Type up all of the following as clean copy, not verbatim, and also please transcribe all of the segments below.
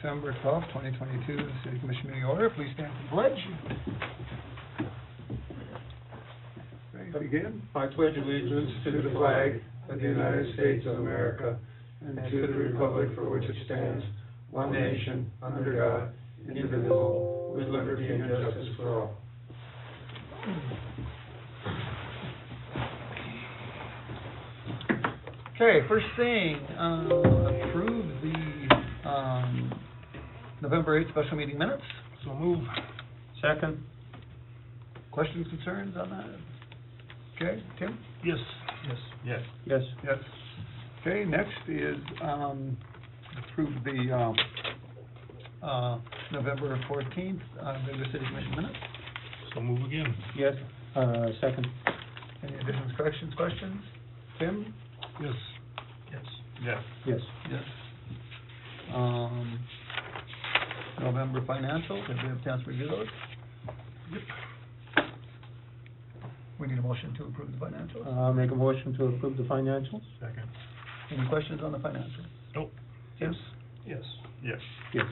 December 12th, 2022, the City Commission meeting order. Please stand for the pledge. Ready to begin? I pledge allegiance to the flag of the United States of America and to the republic for which it stands, one nation, under God, indivisible, with liberty and justice for all. Okay, first thing, approve the November 8th special meeting minutes. So move. Second. Questions, concerns on that? Okay, Tim? Yes. Yes. Yes. Yes. Yes. Okay, next is approve the November 14th regular City Commission minutes. So move again. Yes. Second. Any additions, corrections, questions? Tim? Yes. Yes. Yes. Yes. Yes. November financials, did we have a chance to review those? Yep. We need a motion to approve the financials. Make a motion to approve the financials? Second. Any questions on the financials? Nope. Yes. Yes. Yes. Yes.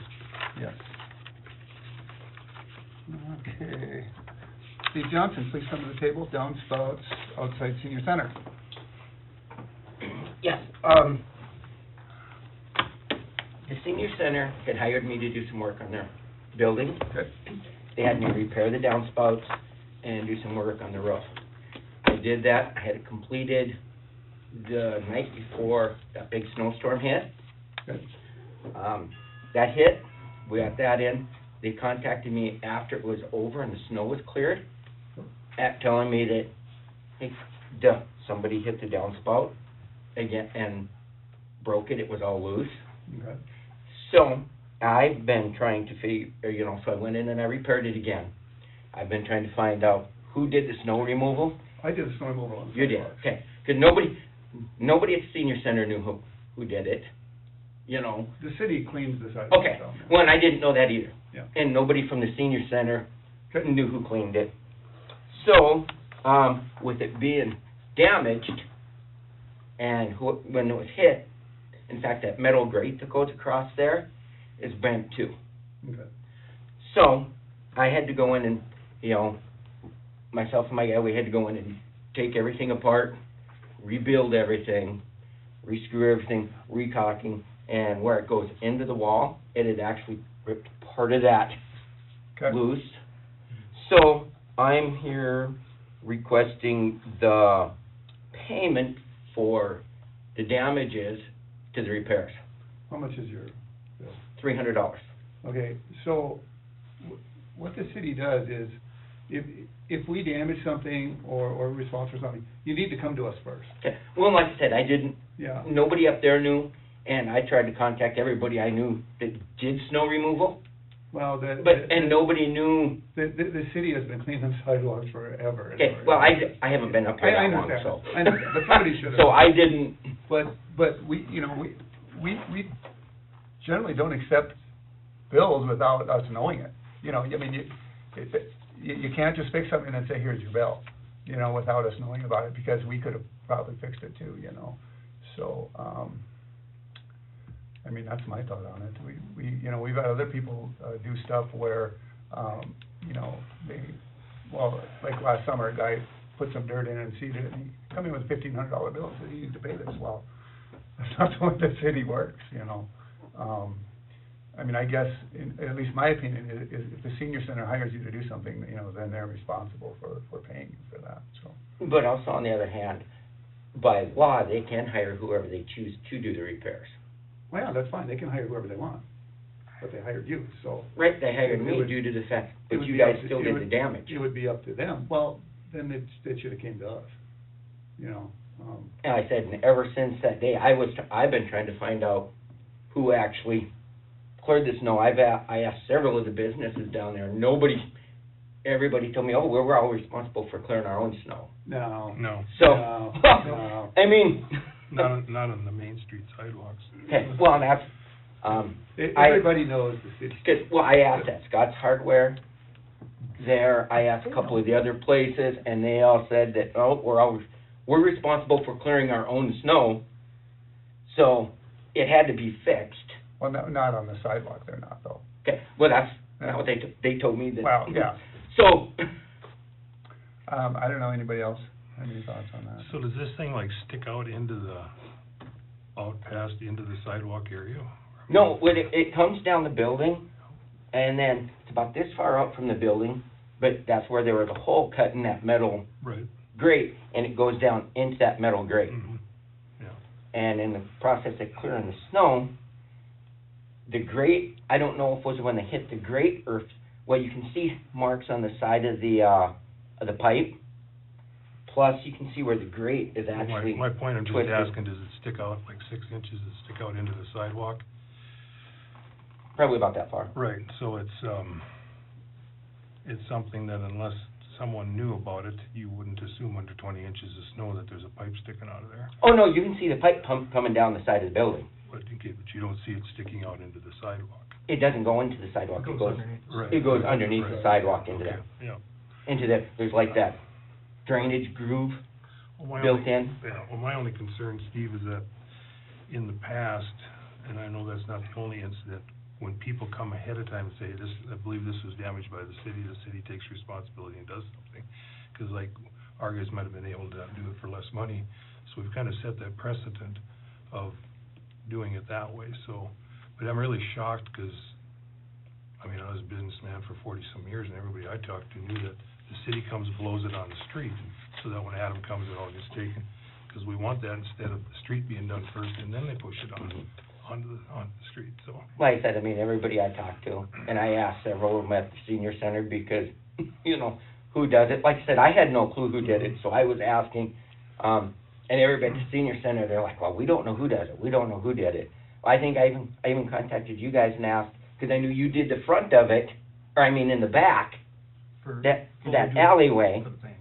Yes. Okay. Steve Johnson, please come to the table, downspouts outside senior center. Yes, the senior center had hired me to do some work on their building. Okay. They had me repair the downspouts and do some work on the roof. I did that. I had it completed the night before that big snowstorm hit. Good. That hit, we got that in. They contacted me after it was over and the snow was cleared, telling me that, hey, somebody hit the downspout again and broke it. It was all loose. Okay. So I've been trying to figure, so I went in and I repaired it again. I've been trying to find out who did the snow removal. I did the snow removal on You did, sidewalks. okay. Because nobody at the senior center knew who did it, The city cleans the sidewalks. Okay, down there. well, and I didn't know that either. Yeah. And nobody from the senior center Okay. knew who cleaned it. So, with it being damaged, and when it was hit, in fact, that metal grate that goes across there is bent too. Okay. So, I had to go in and, myself and my guy, we had to go in and take everything apart, rebuild everything, re-screw everything, re-caulking, and where it goes into the wall, it had actually ripped part of that Okay. loose. So, I'm here requesting the payment for the damages to the repairs, How much is your bill? $300. Okay, so what the city does is, if we damage something or we're responsible for something, you need to come to us first. Okay. Well, like I said, Yeah. nobody up there knew, and I tried to contact everybody I knew that did snow removal, Well, and nobody knew. the city has been cleaning sidewalks forever. Okay, well, I haven't been up here I that long, understand. so. I understand, but somebody should have. So I didn't, But we generally don't accept bills without us knowing it. You can't just fix something and say, here's your bill, without us knowing about it, because we could have probably fixed it too, So, that's my thought on it. We've had other people do stuff where, like last summer, a guy put some dirt in and seeded it, and he come in with a $1,500 bill and said, you need to pay this. Well, that's not the way the city works, I guess, at least my opinion is if the senior center hires you to do something, then they're responsible for paying you for that, so. but also on the other hand, by law, they can hire whoever they choose to do the repairs. Well, yeah, that's fine, they can hire whoever they want, but they hired you, so. Right, they hired It me would- due to the fact it that would you be guys up to- still it did would- the damage. It would be up to them. Well, then it should have came to us, And I said, and ever since that day, I've been trying to find out who actually cleared the snow. I asked several of the businesses down there. Everybody told me, oh, we're all responsible for clearing our own snow. No. No. So, No. I mean, Not on the Main Street sidewalks. okay, well, that's, Everybody knows the city. I asked at Scott's Hardware there, I asked a couple of the other places, and they all said that, oh, we're responsible for clearing our own snow, so it had to be fixed. Well, not on the sidewalk, they're not though. Okay, well, that's not what they told me that. Well, yeah. So, I don't know, anybody else have any thoughts on that? So does this thing like stick out past into the sidewalk area? no, when it comes down the building, and then it's about this far out from the building, but that's where there was a hole cut in that metal Right. grate, and it goes down into that metal grate. Mm-hmm. Yeah. And in the process of clearing the snow, the grate, I don't know if it was when they hit the grate or, well, you can see marks on the side of the pipe. Plus, you can see where the grate is actually My point, I'm just twisted. asking, does it stick out like 6 inches, does it stick out into the sidewalk? Probably about that far. Right, so it's something that unless someone knew about it, you wouldn't assume under 20 inches of snow that there's a pipe sticking out of there. Oh, no, you can see the pipe pump coming down the side of the building. But you don't see it sticking out into the sidewalk. It doesn't go into the sidewalk, it goes, Right. it goes underneath the Right. sidewalk into Okay, there. yeah. Into that, there's like that drainage groove Well, my built only- in. Yeah, well, my only concern, Steve, is that in the past, and I know that's not the only incident, when people come ahead of time and say, this, I believe this was damaged by the city takes responsibility and does something. 'Cause like, our guys might have been able to do it for less money, so we've kind of set that precedent of doing it that way, so. But I'm really shocked, 'cause, I mean, I was a businessman for 40-some years, and everybody I talked to knew that the city comes and blows it on the street, so that when Adam comes, it all gets taken. 'Cause we want that instead of the street being done first, and then they push it onto the street, so. Like I said, I mean, everybody I talked to, and I asked several of them at the senior center because, you know, who does it? Like I said, I had no clue who did it, so I was asking, and everybody at the senior center, they're like, well, we don't know who does it, we don't know who did it. I think I even contacted you guys and asked, because I knew you did the front of it, or I mean in the back, that alleyway. For the bank.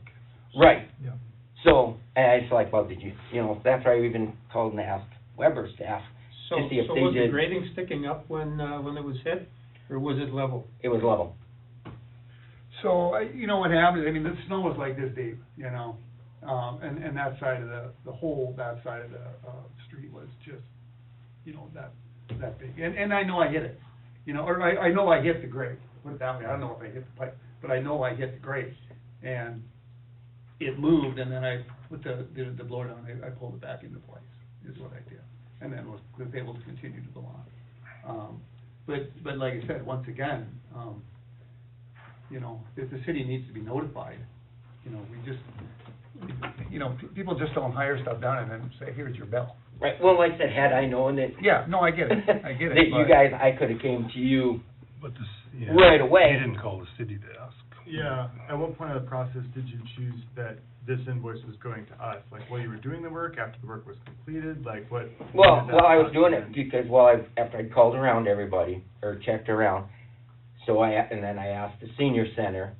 Right. Yeah. So, and I was like, well, did you know, that's why I even called and asked Weber staff to see if So they was the did. grading sticking up when it was hit, or was it level? It was level. So, you know what happens, I mean, the snow was like this deep, you know, and that side of the whole, that side of the, street was just, you know, that big. And I know I hit it, you know, or I know I hit the grate, put it that way, I don't know if I hit the pipe, but I know I hit the grate. And it moved, and then I, with the blower down, I pulled it back into place, is what I did. And then was able to continue to go on. But like I said, once again, you know, if the city needs to be notified, you know, we just, you know, people just don't hire stuff done and then say, here's your bill. Right, well, like I said, had I known that. Yeah, no, I get it, I get it. That you but- guys, I could've came to you, But this, yeah. Right away. You didn't call the city to ask. Yeah, at what point of the process did you choose that this invoice was going to us? Like, while you were doing the work, after the work was completed, like, what? well, when did that while I was doing process it, because after I'd called around everybody, or checked around, so and then I asked the senior center,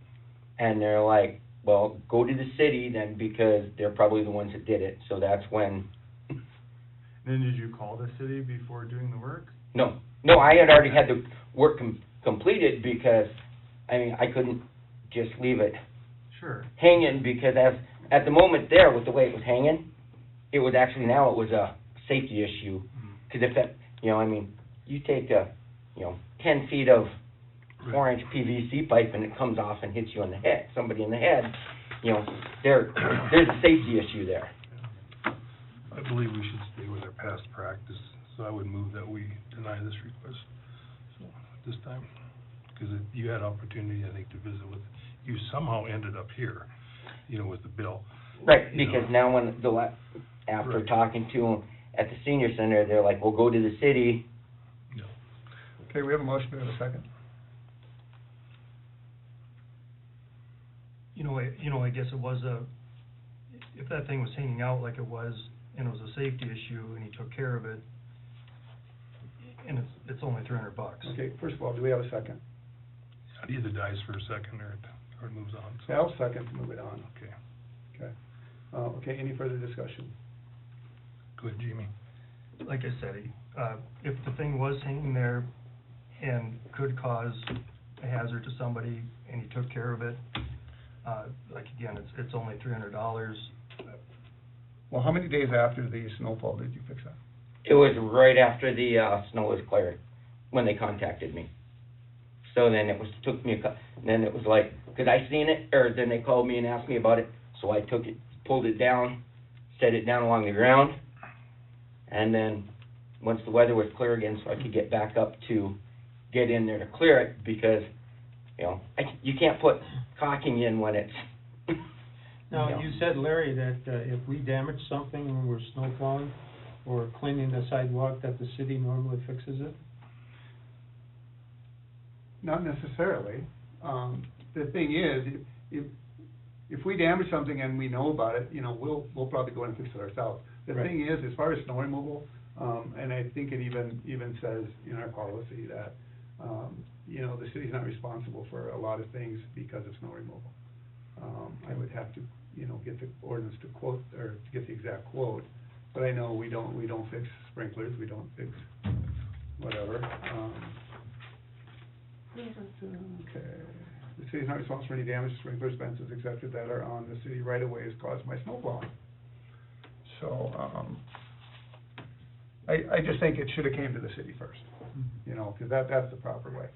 and they're like, well, go to the city then, because they're probably the ones that did it, so that's when, Then did you call the city before doing the work? no, I had already had the work completed, because, I mean, I couldn't just leave it Sure. hanging, because at the moment there, with the way it was hanging, it was actually, now it was a safety issue. Because if that, you know, I mean, you take 10 feet of 4-inch PVC pipe and it comes off and hits you in the head, somebody in the head, you know, there's a safety issue there. I believe we should stay with our past practice, so I would move that we deny this request, so, at this time. Because you had opportunity, I think, to visit with, you somehow ended up here, you know, with the bill. Right, You because know. now when after Right. talking to them at the senior center, they're like, well, go to the city. No. Okay, we have a motion, we have a second. You know, I guess it was if that thing was hanging out like it was, and it was a safety issue, and he took care of it, and it's only $300. Okay, first of all, do we have a second? It either dies for a second or it moves on, so. Al, second, to move it on. Okay, Okay. Okay, any further discussion? go ahead, Jamie. Like I said, if the thing was hanging there and could cause a hazard to somebody, and he took care of it, like again, it's only $300. Well, how many days after the snowfall did you fix that? It was right after the snow was cleared. when they contacted me. So then it was, took me then it was like, 'cause I seen it, or then they called me and asked me about it, so I took it, pulled it down, set it down along the ground, and then, once the weather was clear again, so I could get back up to get in there to clear it, because, you know, you can't put caulking in when it's, Now, you said, Larry, that, if we damage something when we're snow plowing or cleaning the sidewalk, that the city normally fixes it? Not necessarily. The thing is, if we damage something and we know about it, you know, we'll probably go in and fix it ourselves. The Right. thing is, as far as snow removal, and I think it even says in our policy that, you know, the city's not responsible for a lot of things because of snow removal. I would have to, you know, get the ordinance to quote, or to get the exact quote, but I know we don't fix sprinklers, we don't fix whatever. Okay, the city is not responsible for any damage to sprinklers, fences, et cetera, that are on the city right of ways caused by snow plowing. So, I just think it should've came to the city first, you know, 'cause that's the proper way.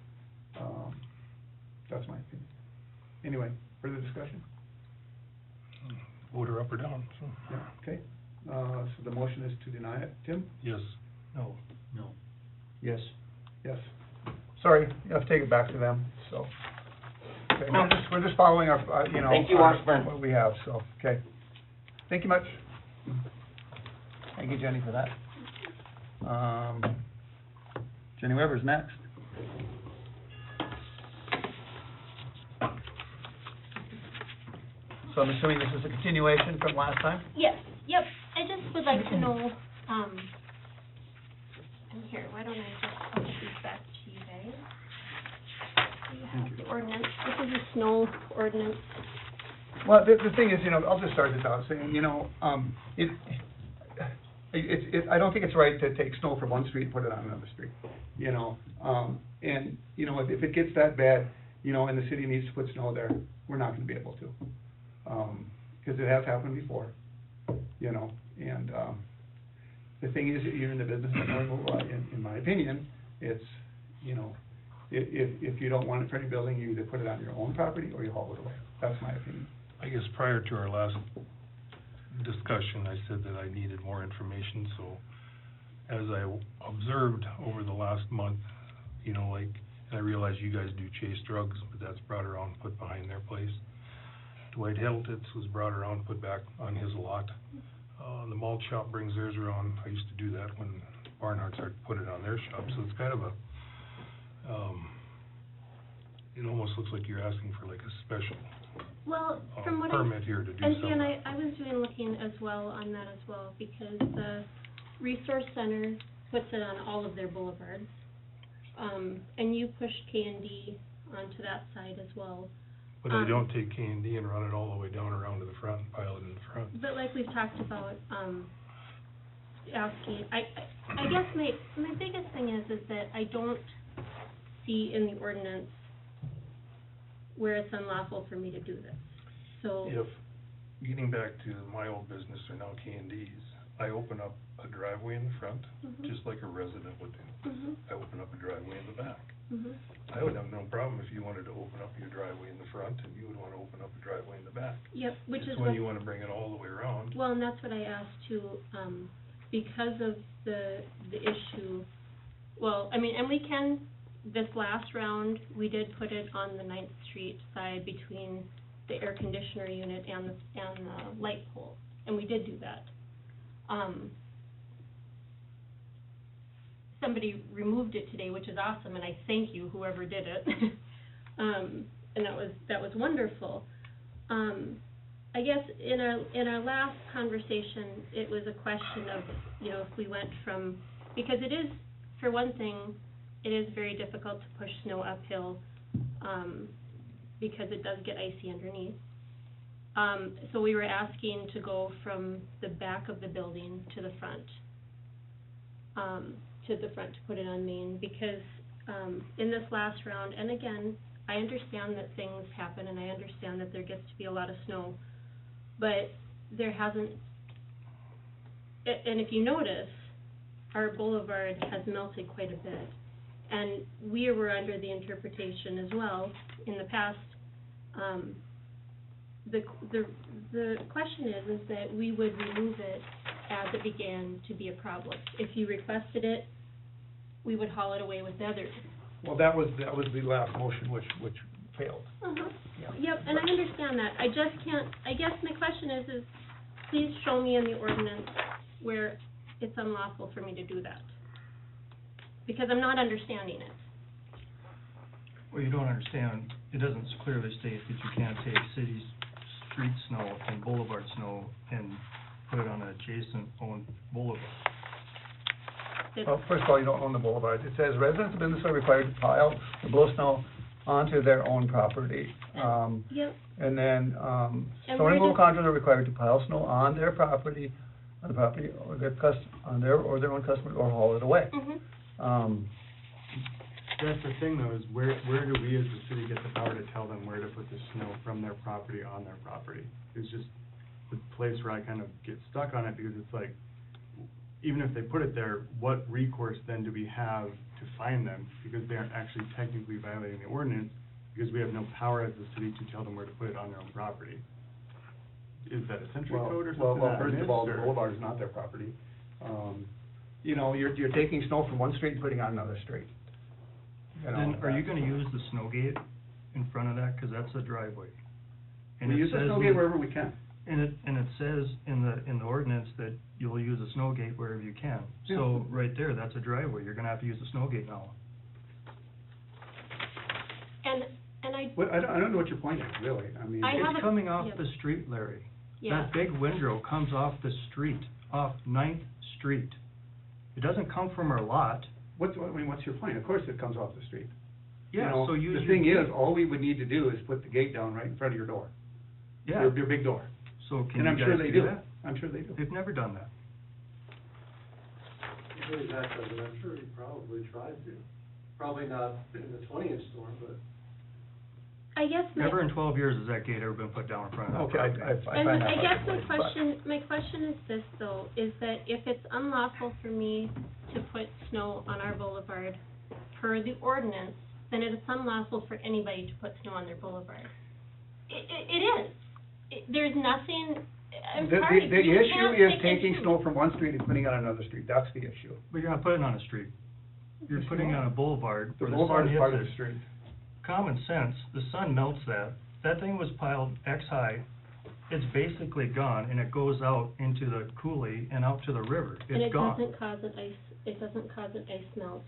That's my opinion. Anyway, further discussion? Vote her up or down, so, Yeah, okay, so the motion is to deny it. Tim? yes. No. Yes. Yes. Sorry, you have to take it back to them, so. Okay, we're just following our, you know. Thank you, our- Washburn. What we have, so, okay. Thank you much. Thank you, Jenny, for that. Jenny Weber's next. So I'm assuming this is a continuation from last time? Yes, yep, I just would like to know, here, why don't I just, I'll give these back to you guys. So you have the ordinance, this is a snow ordinance. Well, the thing is, you know, I'll just start this out saying, you know, I don't think it's right to take snow from one street and put it on another street, you know? And, you know, if it gets that bad, you know, and the city needs to put snow there, we're not gonna be able to. 'Cause it has happened before, you know, and, the thing is, that you're in the business of snow removal, in my opinion, it's, you know, if you don't want it for any building, you either put it on your own property or you haul it away. That's my opinion. I guess prior to our last discussion, I said that I needed more information, so as I observed over the last month, you know, like, and I realize you guys do Chase Drugs, but that's brought around, put behind their place. Dwight Heltitz was brought around, put back on his lot. The malt shop brings theirs around. I used to do that when Barnhart started to put it on their shop, so it's kind of a, it almost looks like you're asking for like a special, Well, from what I. permit here to do And something. see, and I was looking as well on that as well, because the Resource Center puts it on all of their boulevards. And you pushed K&D onto that side as well. But I don't take K&D and run it all the way down around to the front and pile it in the front. But like we've talked about, asking, I guess my biggest thing is that I don't see in the ordinance where it's unlawful for me to do this. So, If, getting back to my old business, or now K&D's, I open up a driveway in the front, Mhm. just like a resident would do. mhm, I open up a driveway in the back. mhm. I would have no problem if you wanted to open up your driveway in the front, and you would wanna open up a driveway in the back. Yep, which is It's what. when you wanna bring it all the way around. Well, and that's what I asked too, because of the issue, well, I mean, and we can, this last round, we did put it on the 9th Street side between the air conditioner unit and the light pole, and we did do that. Somebody removed it today, which is awesome, and I thank you, whoever did it. And that was wonderful. I guess in our last conversation, it was a question of, you know, if we went from, because it is, for one thing, it is very difficult to push snow uphill, because it does get icy underneath. So we were asking to go from the back of the building to the front, to put it on Main, because, in this last round, and again, I understand that things happen, and I understand that there gets to be a lot of snow, but there hasn't, and if you notice, our boulevard has melted quite a bit. and we were under the interpretation as well in the past, the question is that we would remove it as it began to be a problem. If you requested it, we would haul it away with the others. Well, that was the last motion which failed. Uh-huh. Yeah. Yep, and I understand that. I just can't, I guess my question is please show me in the ordinance where it's unlawful for me to do that. Because I'm not understanding it. Well, you don't understand, it doesn't clearly state that you can't take city street snow and boulevard snow and put it on an adjacent owned boulevard. Well, first of all, you don't own the boulevard. It says residents of business are required to pile or blow snow onto their own property. Yep. And then, And snow where removal does- contractors are required to pile snow on their property, or their own customer, or haul it away. Mhm. That's the thing though, is where do we as the city get the power to tell them where to put the snow from their property on their property? It's just the place where I kind of get stuck on it, because it's like, even if they put it there, what recourse then do we have to find them? Because they aren't actually technically violating the ordinance, because we have no power as the city to tell them where to put it on their own property. Is that a century code or something that I First of all, the missed, or- boulevard is not their property. You know, you're taking snow from one street and putting it on another street. You know, Then, are you gonna use the snow gate in front of that, 'cause that's a driveway? And We it use the says snow in- gate wherever we can. And it says in the ordinance that you'll use a snow gate wherever you can. So, right there, that's a driveway, you're gonna have to use the snow gate now. And I, What, I don't know what your point is, really. I mean, I have It's a- coming off yeah. the street, Larry. yeah. That big windrow comes off the street, off Ninth Street. It doesn't come from our lot. what's your point? Of course it comes off the street. Yeah, You know, so use the your thing gate. is, all we would need to do is put the gate down right in front of your door. Yeah, Your big door. so can And I'm you sure guys they do do. that? I'm sure they do. They've never done that. Exactly, but I'm sure he probably tried to. Probably not in the 20-inch storm, but. I guess my. Never in 12 years has that gate ever been put down in front of that Okay, property. I And find that I hard guess to my believe, but- question is this though, is that if it's unlawful for me to put snow on our boulevard per the ordinance, then it's unlawful for anybody to put snow on their boulevard. It is. There's nothing, I'm sorry, The you issue can't is pick and taking choose. snow from one street and putting it on another street. That's the issue. But you're not putting it on a street. You're Yes, putting you it on are. a boulevard The where the boulevard sun is part of hits the it. street. Common sense, the sun melts that. That thing was piled X high. It's basically gone, and it goes out into the coulee and out to the river. And It's it gone. doesn't cause an ice melt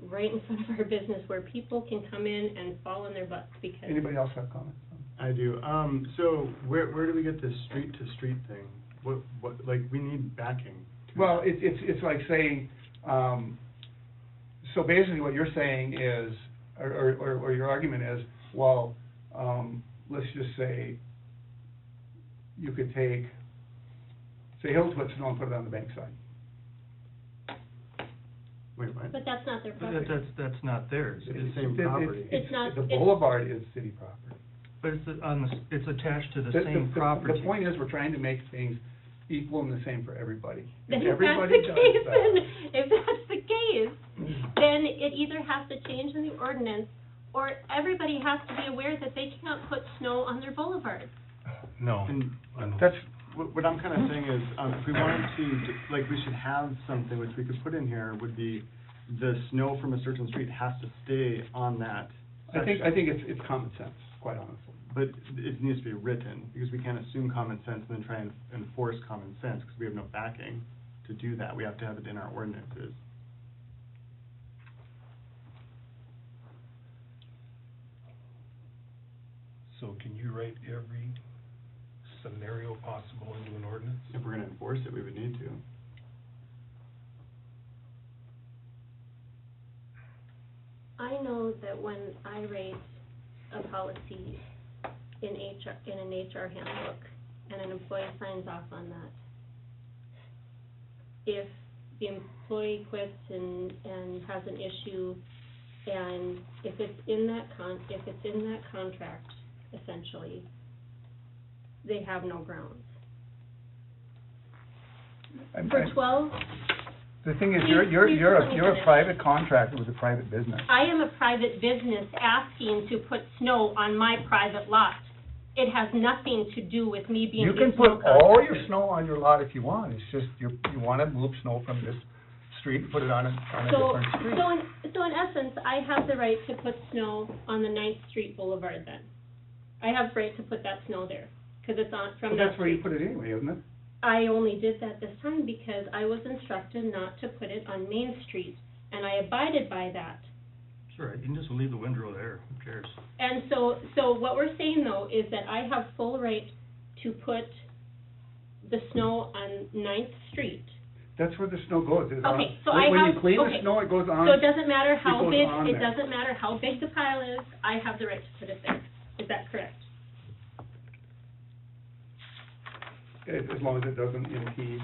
right in front of our business where people can come in and fall on their butts because. Anybody else have comments? I do. So where do we get this street to street thing? What, like, we need backing. to Well, that. it's like saying, so basically what you're saying is, or your argument is, well, let's just say you could take, say Hills put snow and put it on the bank side. Wait, what? But that's not their But property. that's not theirs. It's It's, the same property. It's not- The it's- boulevard is city property. but it's attached to the same property. The point is, we're trying to make things equal and the same for everybody. Then If if that's everybody the does case, that- then, if that's the case, then it either has to change in the ordinance, or everybody has to be aware that they cannot put snow on their boulevard. No. And I don't- that's, what I'm kind of saying is, if we wanted to, like, we should have something which we could put in here, would be the snow from a certain street has to stay on that I think section. it's common sense, quite honestly. But it needs to be written, because we can't assume common sense and then try and enforce common sense, because we have no backing to do that. We have to have it in our ordinances. So can you write every scenario possible into an ordinance? If we're gonna enforce it, we would need to. I know that when I write a policy in an HR handbook, and an employee signs off on that, if the employee quits and has an issue, and if it's in that contract, essentially, they have no grounds. For 12, The thing is, Please- you're please a let me finish. private contractor with a private business. I am a private business asking to put snow on my private lot. It has nothing to do with me being You a can snow put all your contractor. snow on your lot if you want, it's just, you wanna move snow from this street, and put it on a different street. So in essence, I have the right to put snow on the 9th Street Boulevard then. I have the right to put that snow there, 'cause it's on, from Well, that that's where you street. put it anyway, isn't it? I only did that this time because I was instructed not to put it on Main Street, and I abided by that. It's all right, you can just leave the windrow there, who cares? And so what we're saying though is that I have full right to put the snow on 9th Street. That's where the snow goes, is on, Okay, so I when you have- clean the okay. snow, it goes on. So it doesn't matter how goes big, on it there. doesn't matter how big the pile is, I have the right to put it there. Is that correct? As long as it doesn't impede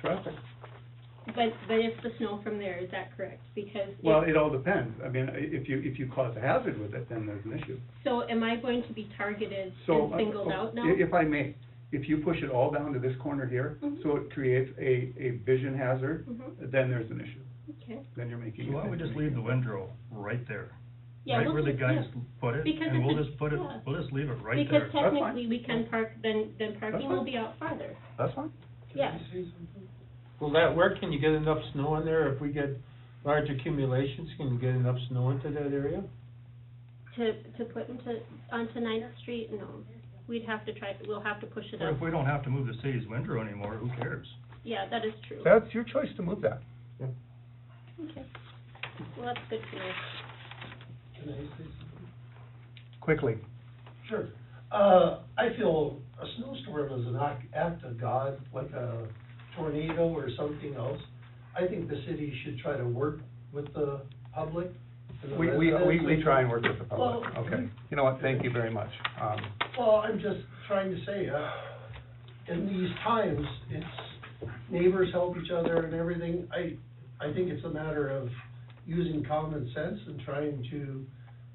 traffic. But it's the snow from there, is that correct? Because Well, it all depends, I mean, if you cause a hazard with it, then there's an issue. so am I going to be targeted So, and singled out now? If I may, if you push it all down to this corner here, Mhm. so it creates a vision hazard, Mhm. then there's an issue, Okay. then you're making. So why don't we just leave the windrow right there? Yeah, Right we'll where the just- guys yeah. put it, Because and we'll it's a- just put it, yeah. we'll just leave it right Because there. technically, we can park, then parking will fine. be out farther. That's fine. Yeah. Will that work? Can you get enough snow in there? If we get large accumulations, can you get enough snow into that area? To put onto 9th Street, no. We'd have to we'll have to push it But up. if we don't have to move the city's windrow anymore, who cares? Yeah, that is true. That's your choice to move that. Okay. Well, that's good to know. Can I say something? Quickly. Sure. I feel a snowstorm is an act of God, like a tornado or something else. I think the city should try to work with the public and the We residents. try and work with the public, Well, okay. You know what, thank you very much. Well, I'm just trying to say, in these times, it's neighbors help each other and everything. I think it's a matter of using common sense and trying to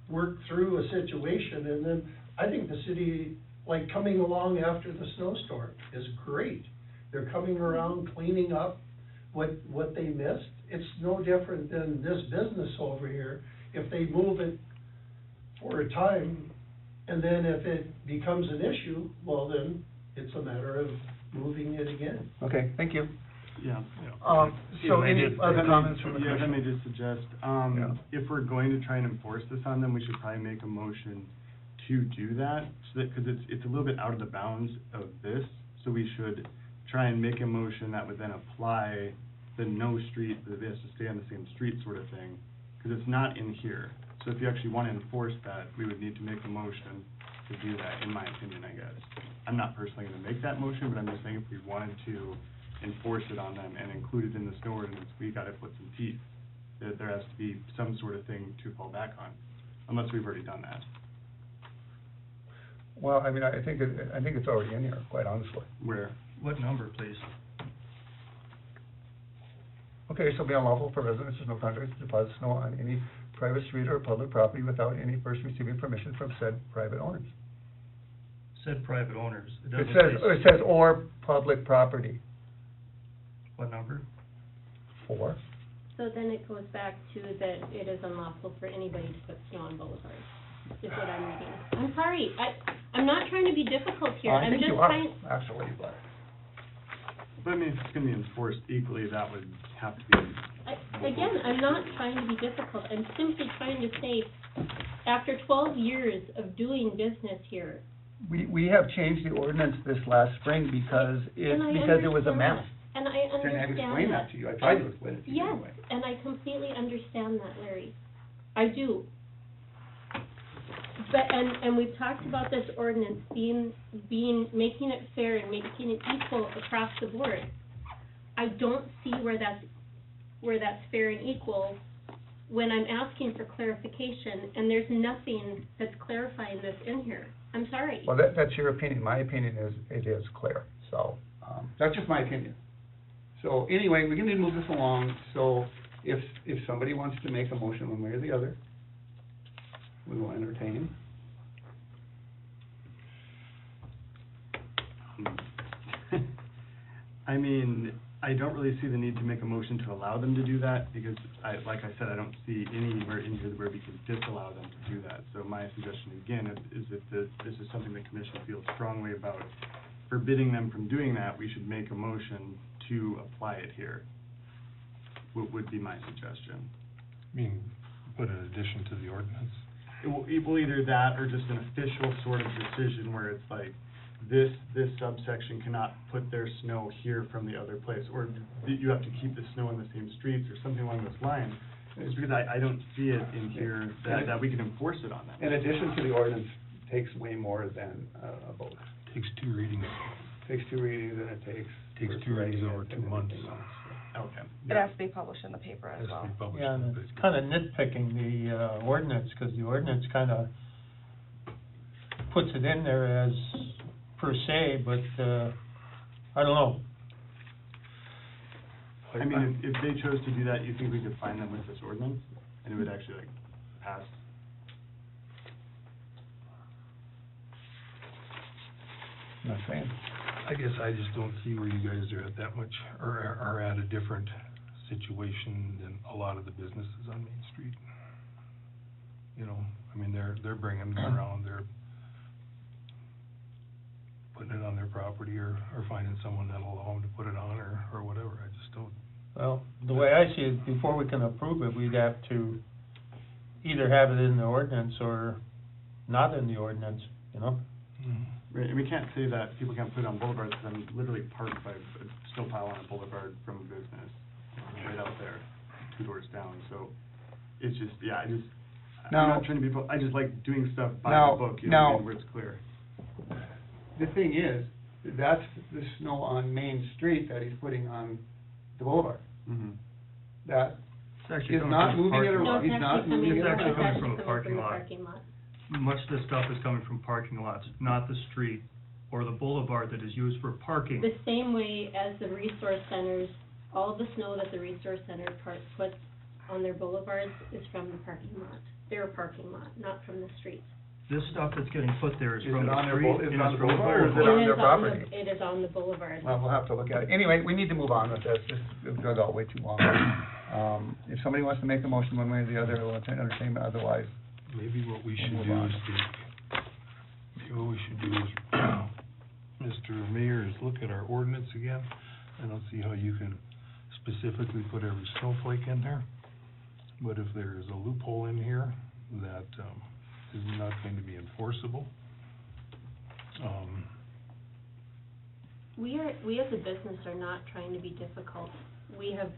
work through a situation. And then I think the city, like coming along after the snowstorm is great. They're coming around cleaning up what they missed. It's no different than this business over here. If they move it for a time, and then if it becomes an issue, well, then it's a matter of moving it again. Okay, thank you. Yeah. So Yeah, any I did- other Let me- comments from the Yeah, let me commission? just suggest, Yeah. if we're going to try and enforce this on them, we should probably make a motion to do that, so that, cause it's a little bit out of the bounds of this, so we should try and make a motion that would then apply the no street, that it has to stay on the same street sort of thing, cause it's not in here. So if you actually wanna enforce that, we would need to make a motion to do that, in my opinion, I guess. I'm not personally gonna make that motion, but I'm just saying if we wanted to enforce it on them and include it in the snow ordinance, we gotta put some teeth. That there has to be some sort of thing to fall back on, unless we've already done that. Well, I mean, I think it's already in here, quite honestly. Where, What number, please? Okay, so be unlawful for residents of snow contractors to deposit snow on any private street or public property without any first receiving permission from said private owners. Said private owners. It doesn't says, or public property, What number? 4. So then it goes back to that it is unlawful for anybody to put snow on boulevards, is what I'm reading. I'm sorry, I'm not trying to be difficult here, I I'm think just you are, trying, actually, but. but I mean, if it's gonna be enforced equally, that would have to be. again, I'm not trying to be difficult, I'm simply trying to say, after 12 years of doing business here, We have changed the ordinance this last spring because and I it was a understand mess. that, and I understand that. And I've explained that to you, I tried to explain it to you Yes, anyway. and I completely understand that, Larry. I do. But, and we've talked about this ordinance making it fair and making it equal across the board. I don't see where that's fair and equal when I'm asking for clarification, and there's nothing that's clarifying this in here. I'm sorry. Well, that's your opinion, my opinion is, it is clear, so, that's just my opinion. So, anyway, we can move this along, so if somebody wants to make a motion one way or the other, we will entertain. I mean, I don't really see the need to make a motion to allow them to do that, because like I said, I don't see anywhere in here where we can disallow them to do that. So my suggestion again is if this is something the commission feels strongly about forbidding them from doing that, we should make a motion to apply it here, would be my suggestion. I mean, put an addition to the ordinance. It will either that or just an official sort of decision where it's like, this subsection cannot put their snow here from the other place, or you have to keep the snow in the same streets, or something along those lines. It's because I don't see it in here that we can enforce it on them. In addition to the ordinance, takes way more than a vote. Takes 2 readings. Takes 2 readings and it takes. Takes first 2 readings reading over and 2 months. everything else. Okay. It has to be published in the paper as Has to well. be published. Yeah, in and the it's paper. kinda nitpicking the, ordinance, 'cause the ordinance kinda puts it in there as per se, but, I don't know. I mean, if they chose to do that, you think we could find them with this ordinance, and it would actually like pass? Not saying. I guess I just don't see where you guys are at that much, or are at a different situation than a lot of the businesses on Main Street. You know, I mean, they're bringing them around, they're putting it on their property, or finding someone that'll allow them to put it on, or whatever, I just don't. Well, the way I see it, before we can approve it, we'd have to either have it in the ordinance or not in the ordinance, you know? Right, and we can't say that people can't put it on boulevards, because I'm literally parked by a snow pile on a boulevard from a business, right out there, 2 doors down, so it's just, yeah, I'm Now- not trying to be, I just like doing stuff by Now- the book, you know, what I now- mean, where it's clear. The thing is, that's the snow on Main Street that he's putting on the boulevard. Mm-hmm. That It's actually is coming not from moving it parking around, lot. he's not moving it It's actually around. coming from a parking the lot. parking lot. Much of this stuff is coming from parking lots, not the street or the boulevard that is used for parking. The same way as the resource centers, all the snow that the resource center puts on their boulevards is from the parking lot, their parking lot, not from the streets. This stuff that's getting put there is Is from it the on their street, is and it on it's the from the boulevard, or is it boulevard. on their property? It is on the boulevard. Well, we'll have to look at it. Anyway, we need to move on with this, this goes out way too long. If somebody wants to make a motion one way or the other, we'll entertain it, otherwise, Maybe what we should Move do on. is Mr. Mayor, is look at our ordinance again. I don't see how you can specifically put every snowflake in there. But if there is a loophole in here that, is not going to be enforceable, We as a business are not trying to be difficult. We have,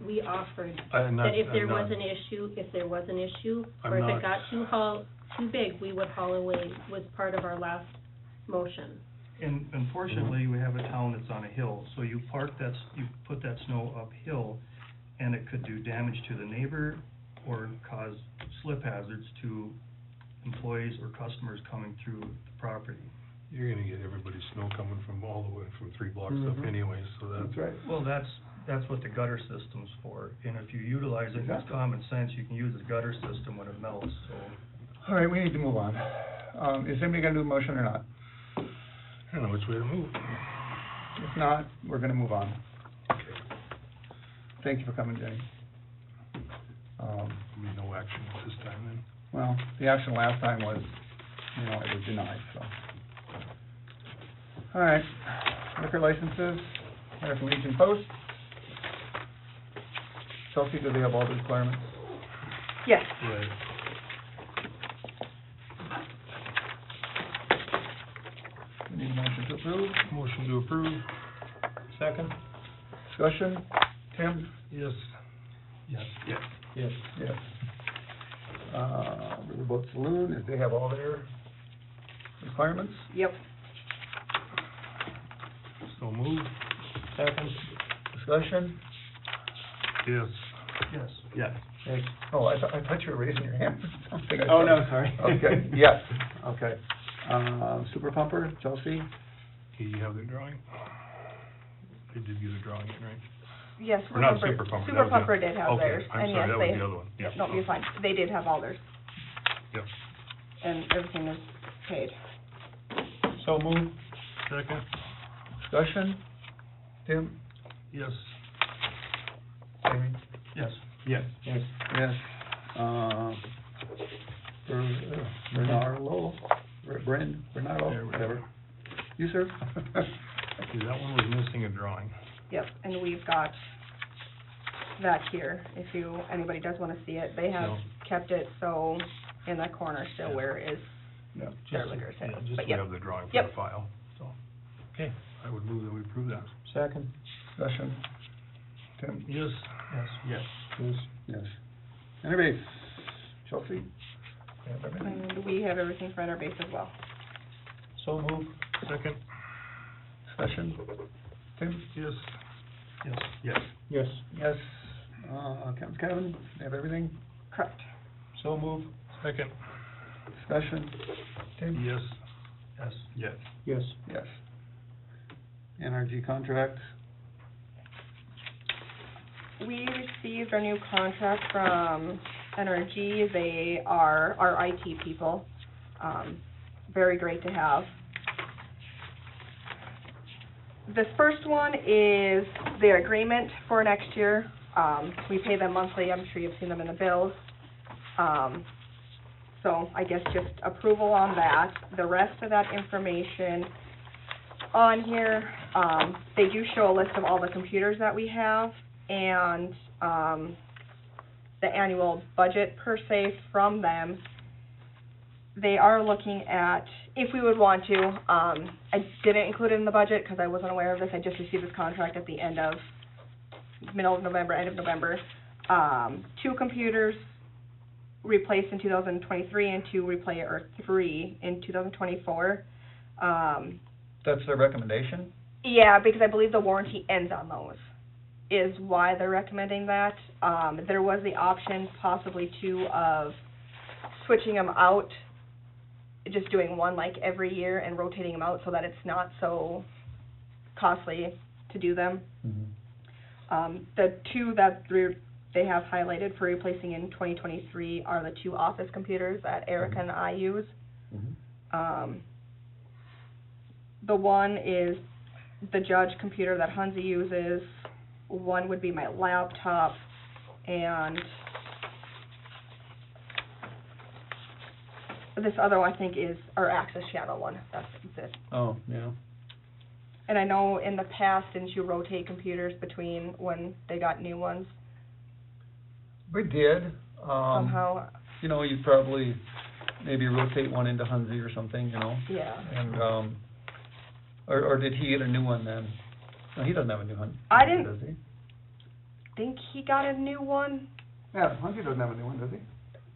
we offered I'm not, that if there I'm not- was an issue, I'm or if not- it got too big, we would haul away, was part of our last motion. And unfortunately, we have a town that's on a hill, so you put that snow uphill, and it could do damage to the neighbor or cause slip hazards to employees or customers coming through the property. You're gonna get everybody's snow coming from all the way from 3 blocks up Mhm. anyway, so that's right. Well, that's what the gutter system's for, and if you utilize it, it's Exactly. common sense, you can use the gutter system when it melts, so. All right, we need to move on. Is anybody gonna do a motion or not? I don't know which way to move. If not, we're gonna move on. Thank you for coming, Jenny. There'll be no action this time then. Well, the action last time was, it was denied, so. All right, liquor licenses, American Legion Post. Chelsea, do they have all the requirements? Yes. Right. We need a motion to approve. Motion to approve. Second? Discussion, Tim? Yes. Yes. Yes. Yes. Riverboat Saloon, do they have all their requirements? Yep. So moved. Second? Discussion? Yes. Yes. Yes. Yes. Oh, I thought you were raising your hand for something. I Oh, thought- no, sorry. Okay, yes, okay. Super Pumper, Chelsea? Okay, you have the drawing? They did get a drawing in, right? Yes, Or not Super Pumper, that Super was Pumper the- did have okay, theirs, I'm and sorry, yes, that they. was the other one, yeah. No, you're fine, they did have all theirs, Yep. and everything is paid. So moved? Second? Discussion? Tim? Yes. Yes. Yes. Yes. Yes. Bernardo, Bernardo, whatever. You, sir? See, that one was missing a drawing. Yep, and we've got that here, if anybody does wanna see it. They have No. kept it so in that corner still where it is Yeah. their Just- liquor yeah, sales, just but to yep. have the drawing for Yep. the file, so. Okay, I would move that we approve that. Second? Discussion. Tim? Yes. Yes. Yes. Bruce? Yes. Interbase, Chelsea? You have everything? And we have everything for Interbase as well. So move. Second? Discussion. Tim? Yes. Yes. Yes. Yes. Yes. Councilman Kevin, you have everything? Correct. So move. Second? Discussion. Tim? Yes. Yes. Yes. Yes. Yes. NRG contract, We received our new contract from NRG. They are our IT people. Very great to have. This first one is their agreement for next year. We pay them monthly. I'm sure you've seen them in the bills. So I guess just approval on that. The rest of that information on here, they do show a list of all the computers that we have and, the annual budget per se from them. They are looking at, if we would want to, I didn't include it in the budget because I wasn't aware of this. I just received this contract at the middle of November, end of November. 2 computers replaced in 2023 and 3 in 2024. that's their recommendation? Yeah, because I believe the warranty ends on those, is why they're recommending that. There was the option possibly too of switching them out, just doing one like every year and rotating them out so that it's not so costly to do them. The 2 that they have highlighted for replacing in 2023 are the 2 office computers that Erica and I use. The one is the judge computer that Hunzi uses. One would be my laptop, and this other one I think is our access channel one. That's it. Oh, yeah. And I know in the past, didn't you rotate computers between when they got new ones We did, somehow? you know, you'd probably maybe rotate one into Hunzi or something, you know? Yeah. And, or did he get a new one then? No, he doesn't have a new Hunzi. I didn't- Does he? Think he got a new one? Yeah, Hunzi doesn't have a new one, does he?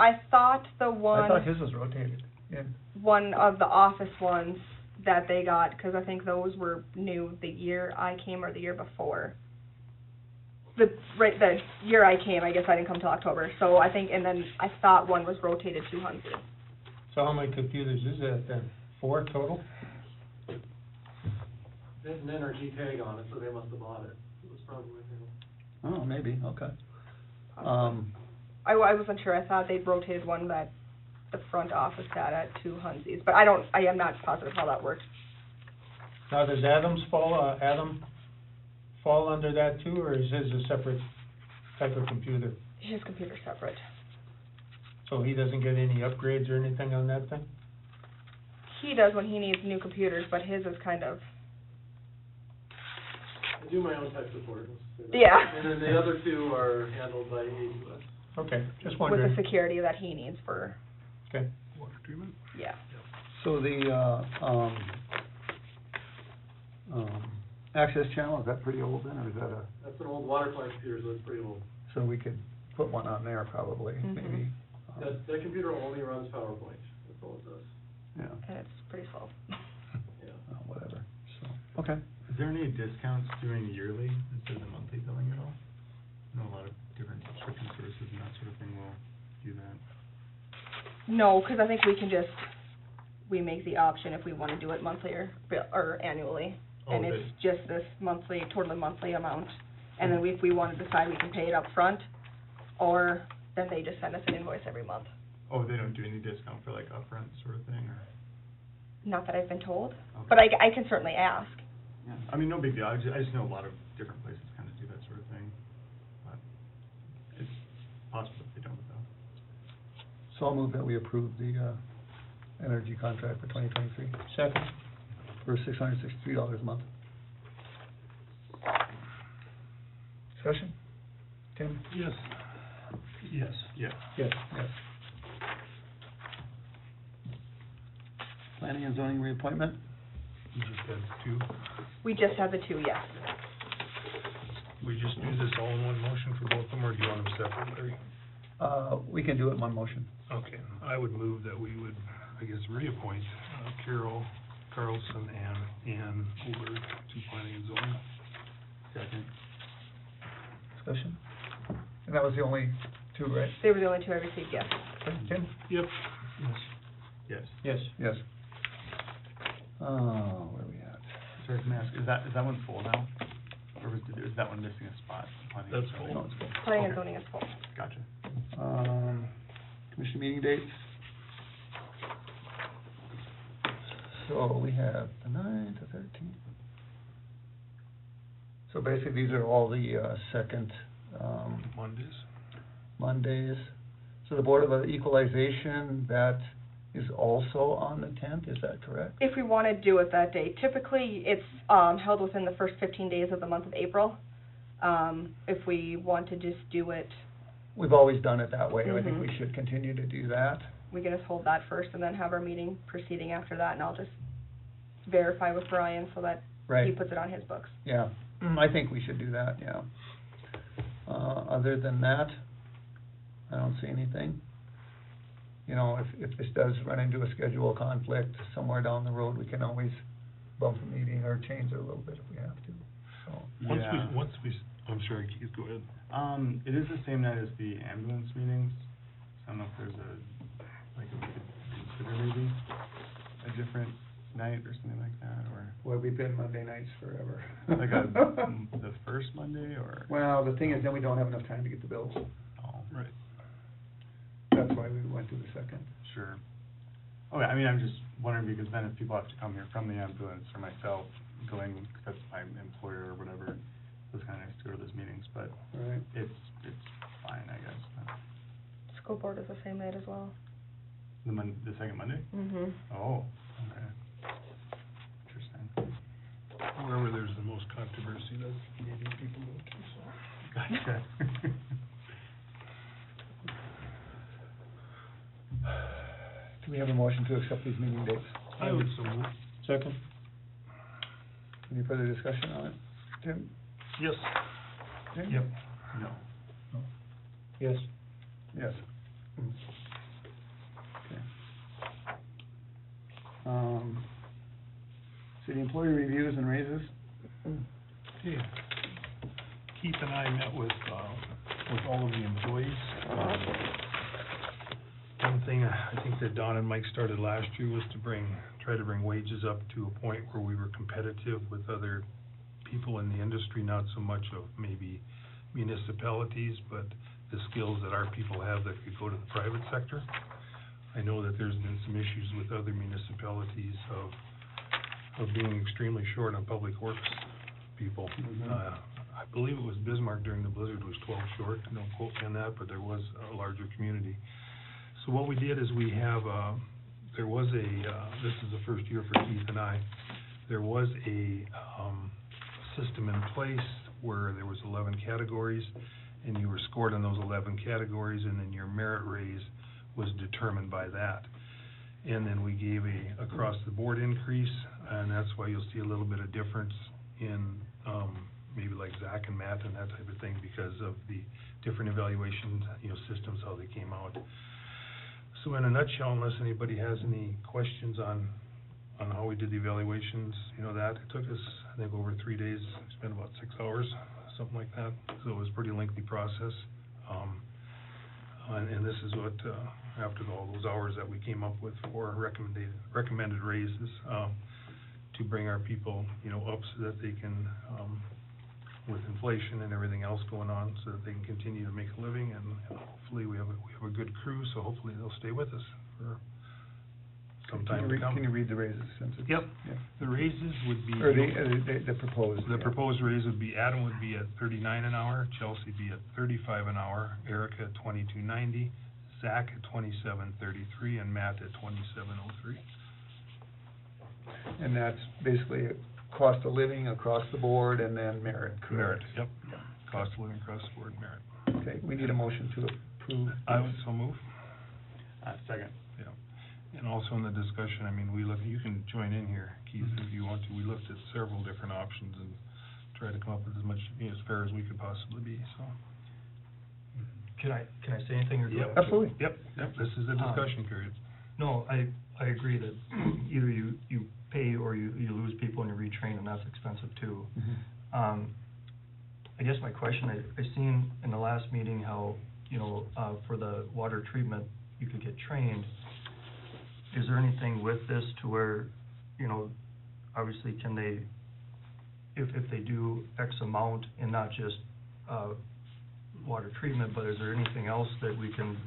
I thought the I thought one, his was rotated, yeah. one of the office ones that they got, because I think those were new the year I came or the year before. The year I came, I guess I didn't come till October, so I think, and then I thought one was rotated to Hunzi. So how many computers is that then? 4 total? There's an NRG tag on it, so they must have bought it. It was probably him. Oh, maybe, okay. I wasn't sure, I thought they'd rotated one that the front office had at 2 Hunzi's, but I am not positive how that works. Now, does Adam fall under that too, or is his a separate type of computer? His computer's separate. So he doesn't get any upgrades or anything on that thing? He does when he needs new computers, but his is kind of, I do my own tech support. Yeah. And then the other 2 are handled by AWS. Okay, just with wondering. the security that he needs for, Okay. Water treatment? yeah. So the, access channel, is that pretty old then, or is that That's an old water plant computer, so it's pretty old. so we could put one on there probably, Mhm. maybe? That computer only runs PowerPoint, that's all it does. Yeah, And it's pretty slow. Yeah. whatever, so, okay. Is there any discounts doing yearly instead of the monthly billing at all? I know a lot of different subscription services and that sort of thing will do that. No, because I think we make the option if we want to do it monthly or annually. And Oh, it's just this totally monthly amount. And then if we want to decide, we can pay it up front, or then they just send us an invoice every month. Oh, they don't do any discount for like upfront sort of thing, or? Not that I've been told, Okay. but I can certainly ask. Yeah, I mean, no big deal, I just know a lot of different places kind of do that sort of thing, but. So I'll move that we approve the, energy contract for 2023 Second? for $663 a month. Discussion? Tim? Yes. Yes. Yeah. Yes. Yes. Planning and zoning reappointment? You just had two. We just have the two, yes. We just do this all in one motion for both of them, or do you want them separate, Larry? We can do it in one motion. Okay, I would move that we would, I guess, reappoint Carol Carlson and Ann Uller to planning and zoning. Second. Discussion? And that was the only two, right? They were the only two I received, yes. Tim? Yep. Yes. Yes. Yes. Where are we at? Sorry, can I ask, is that one full now? Or is that one missing a spot? Planning and That's zoning? No, it's full. Planning and Okay. zoning is full. Gotcha. Commission meeting dates? So we have the 9th, the 13th. So basically, these are all the, second, Mondays. Mondays. So the Board of Equalization, that is also on the 10th, is that correct? If we want to do it that day, typically it's, held within the first 15 days of the month of April. If we want to just do it, We've always done it that way. I think Mhm. we should continue to do that. we can just hold that first and then have our meeting proceeding after that, and I'll just verify with Brian so that he Right, puts it on his books. yeah. I think we should do that, yeah. Other than that, I don't see anything. You know, if this does run into a schedule conflict somewhere down the road, we can always bump the meeting or change it a little bit if we have to, so. Yeah. I'm sorry, Keith, go ahead. It is the same night as the ambulance meetings, so I don't know if there's we could consider maybe a different night or something like that, or Well, we've been Monday nights forever. like the first Monday, or? Well, the thing is, then we don't have enough time to get the bills. Oh, Right. That's why we went to the second. sure. Okay, I mean, I'm just wondering, because then if people have to come here from the ambulance, or myself going, because that's my employer or whatever, it's kinda nice to go to those meetings, but All right. it's fine, I guess. School board is the same night as well. The second Monday? Mm-hmm. Oh, okay. Interesting. Wherever there's the most controversy, that's maybe people go to, so. Gotcha. Do we have a motion to accept these meeting dates? I would so move. Second? Any further discussion on it? Tim? Yes. Tim? Yep. No. Yes. Yes. Okay. City employee reviews and raises? Okay. Keith and I met with all of the employees. One thing I think that Don and Mike started last year was try to bring wages up to a point where we were competitive with other people in the industry, not so much of maybe municipalities, but the skills that our people have that could go to the private sector. I know that there's been some issues with other municipalities of being extremely short on public works people. Mhm. I believe it was Bismarck during the blizzard was 12 short, don't quote me on that, but there was a larger community. So what we did is we have, there was this is the first year for Keith and I, there was a system in place where there was 11 categories, and you were scored on those 11 categories, and then your merit raise was determined by that. And then we gave a across-the-board increase, and that's why you'll see a little bit of difference in, maybe like Zach and Matt and that type of thing, because of the different evaluation, systems, how they came out. So in a nutshell, unless anybody has any questions on how we did the evaluations, that, it took us, I think, over 3 days, we spent about 6 hours, something like that, so it was a pretty lengthy process. And this is what, after all those hours that we came up with for recommended raises, to bring our people, up so that they can, with inflation and everything else going on, so that they can continue to make a living, and hopefully we have a good crew, so hopefully they'll stay with us for some time to come. Can you read the raises since it's? Yep. Yeah. The raises would be. Or the proposed. The yeah. proposed raise would be, Adam would be at $39 an hour, Chelsea be at $35 an hour, Erica at $22.90, Zach at 2733 and Matt at 2703. And that's basically cost of living across the board and then merit, correct? Yep. Cost of living across the board, merit. Okay, we need a motion to approve. I would so move. Second. Yeah. And also in the discussion, I mean, you can join in here, Keith, if you want to. We looked at several different options and tried to come up with as much, as fair as we could possibly be, so. Can I say anything or do I have to? Absolutely. Yep, this is a discussion period. No, I agree that either you pay or you lose people and you retrain, and that's expensive too. I guess my question, I seen in the last meeting how, for the water treatment, you could get trained. Is there anything with this to where, obviously can they, if they do X amount and not just, water treatment, but is there anything else that we can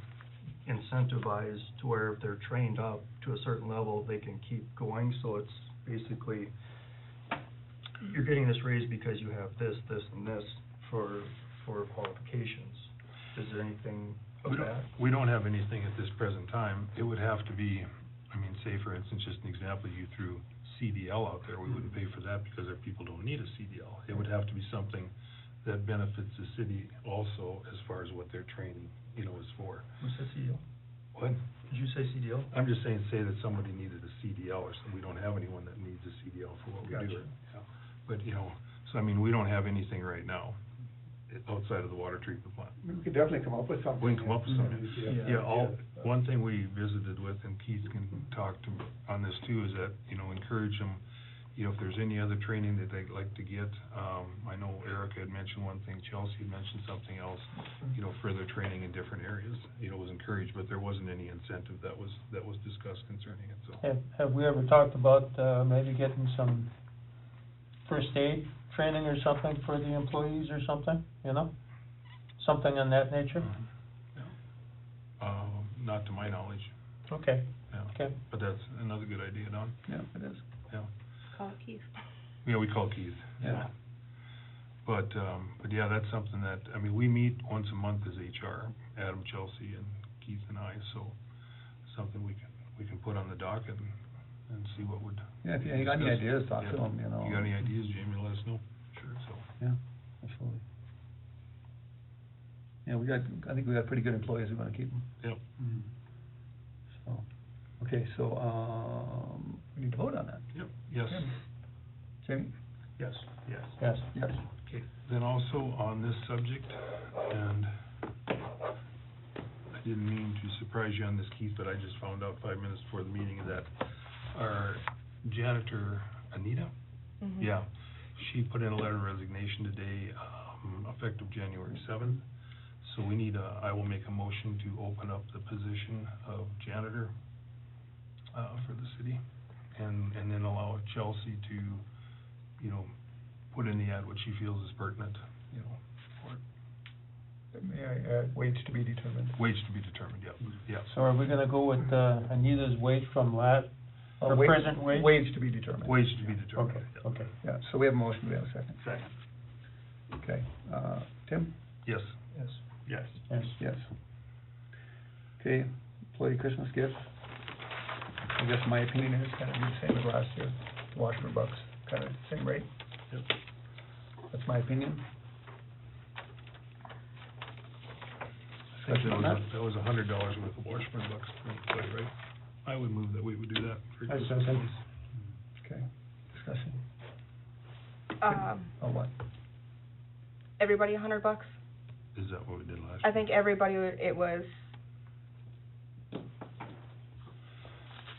incentivize to where if they're trained up to a certain level, they can keep going? So it's basically, you're getting this raise because you have this, and this for qualifications. Is there anything of that? We don't have anything at this present time. It would have to be, say for instance, just an example, you threw CDL out there, we wouldn't pay for that because our people don't need a CDL. It would have to be something that benefits the city also as far as what their training, is for. Who said CDL? What? Did you say CDL? I'm just saying, say that somebody needed a CDL or something, we don't have anyone that needs a CDL for what we do. Gotcha. Yeah. But, so we don't have anything right now outside of the water treatment plant. We could definitely come up with something. We can come up with something. Yeah. One thing we visited with, and Keith can talk to on this too, is that, encourage them, if there's any other training that they'd like to get. I know Erica had mentioned one thing, Chelsea had mentioned something else, further training in different areas, was encouraged, but there wasn't any incentive that was discussed concerning it, so. Have we ever talked about, maybe getting some first aid training or something for the employees or something, Something in that nature? Not to my knowledge, Okay, yeah. okay. But that's another good idea, Don. Yeah, it is. Yeah. Call it Keith. Yeah, we call Keith. Yeah. But yeah, that's something that, we meet once a month as HR, Adam, Chelsea, and Keith and I, so something we can put on the docket and see what would. Yeah, if you got any ideas, talk to Yeah. them, You got any ideas, Jamie, let us know. Sure. So. Yeah, absolutely. Yeah, I think we got pretty good employees, we wanna keep them. Yep. So, okay, so, we need to vote on that. Yep, yes. Jamie? Yes. Yes. Yes. Okay, then also on this subject, and I didn't mean to surprise you on this, Keith, but I just found out 5 minutes before the meeting that our janitor, Anita, yeah, she put in a letter of resignation today, effective January 7th. So we need I will make a motion to open up the position of janitor, for the city, and then allow Chelsea to, put in the ad what she feels is pertinent, for it. May I add, wage to be determined? Wage to be determined, yeah. So are we gonna go with, Anita's wage from her present wage? Wage to be determined. Wage to be determined. Okay, yeah, so we have a motion, do we have a second? Second. Okay, Tim? Yes. Yes. Yes. Yes. Yes. Okay, employee Christmas gift. I guess my opinion is kind of the same as last year, Washburn bucks, kind of same rate. Yep. That's my opinion. I think that was $100 worth of Washburn bucks per employee, right? I would move that we would do that for I Christmas. second. Okay, discussion. Um, What? everybody $100? Is that what we did last year? I think everybody, it was,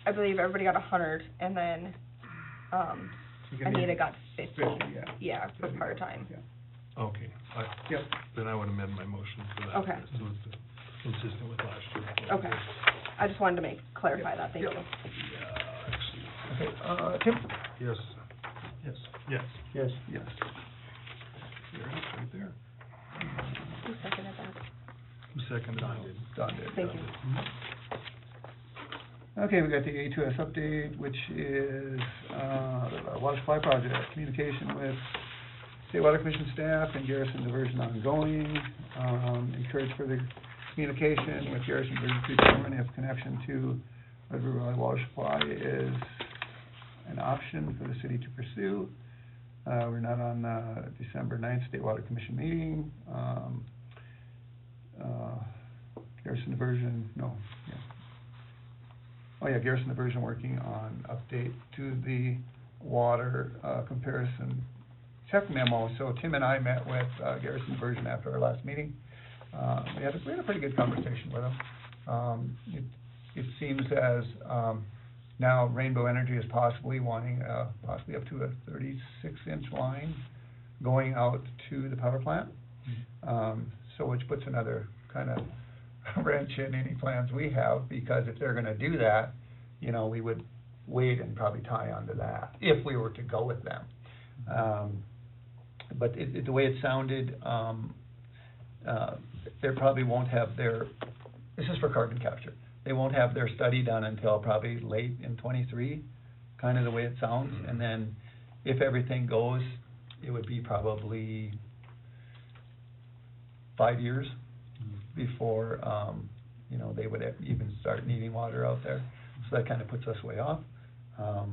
I believe everybody got 100, and then, You can Anita make got 50. 50, yeah. Yeah, for part-time. Yeah. Okay, Yep. then I would amend my motion for that. Okay. So it's consistent with last year. Okay. I just wanted to clarify that, thank Yep. you. Yeah, excellent. Okay, Tim? Yes. Yes. Yes. Yes. Yes. There it is, right there. Who seconded that? Who seconded it? Don did. Thank you. Okay, we got the A2S update, which is, the water supply project, communication with State Water Commission staff and Garrison Diversion ongoing. Encourage further communication with Garrison to determine if connection to Red River Valley Water Supply is an option for the city to pursue. We're not on the December 9th State Water Commission meeting. Garrison Diversion, no, yeah. Oh yeah, Garrison Diversion working on update to the water, comparison check memo. So Tim and I met with, Garrison Diversion after our last meeting. We had a pretty good conversation with them. It seems as, now Rainbow Energy is possibly wanting, possibly up to a 36-inch line going out to the power plant. So which puts another kind of wrench in any plans we have, because if they're gonna do that, you know, we would wait and probably tie onto that, if we were to go with them. But the way it sounded, they probably won't have their, this is for carbon capture, they won't have their study done until probably late in '23, kind of the way it sounds. And then if everything goes, it would be probably 5 years before, you know, they would even start needing water out there. So that kind of puts us way off. But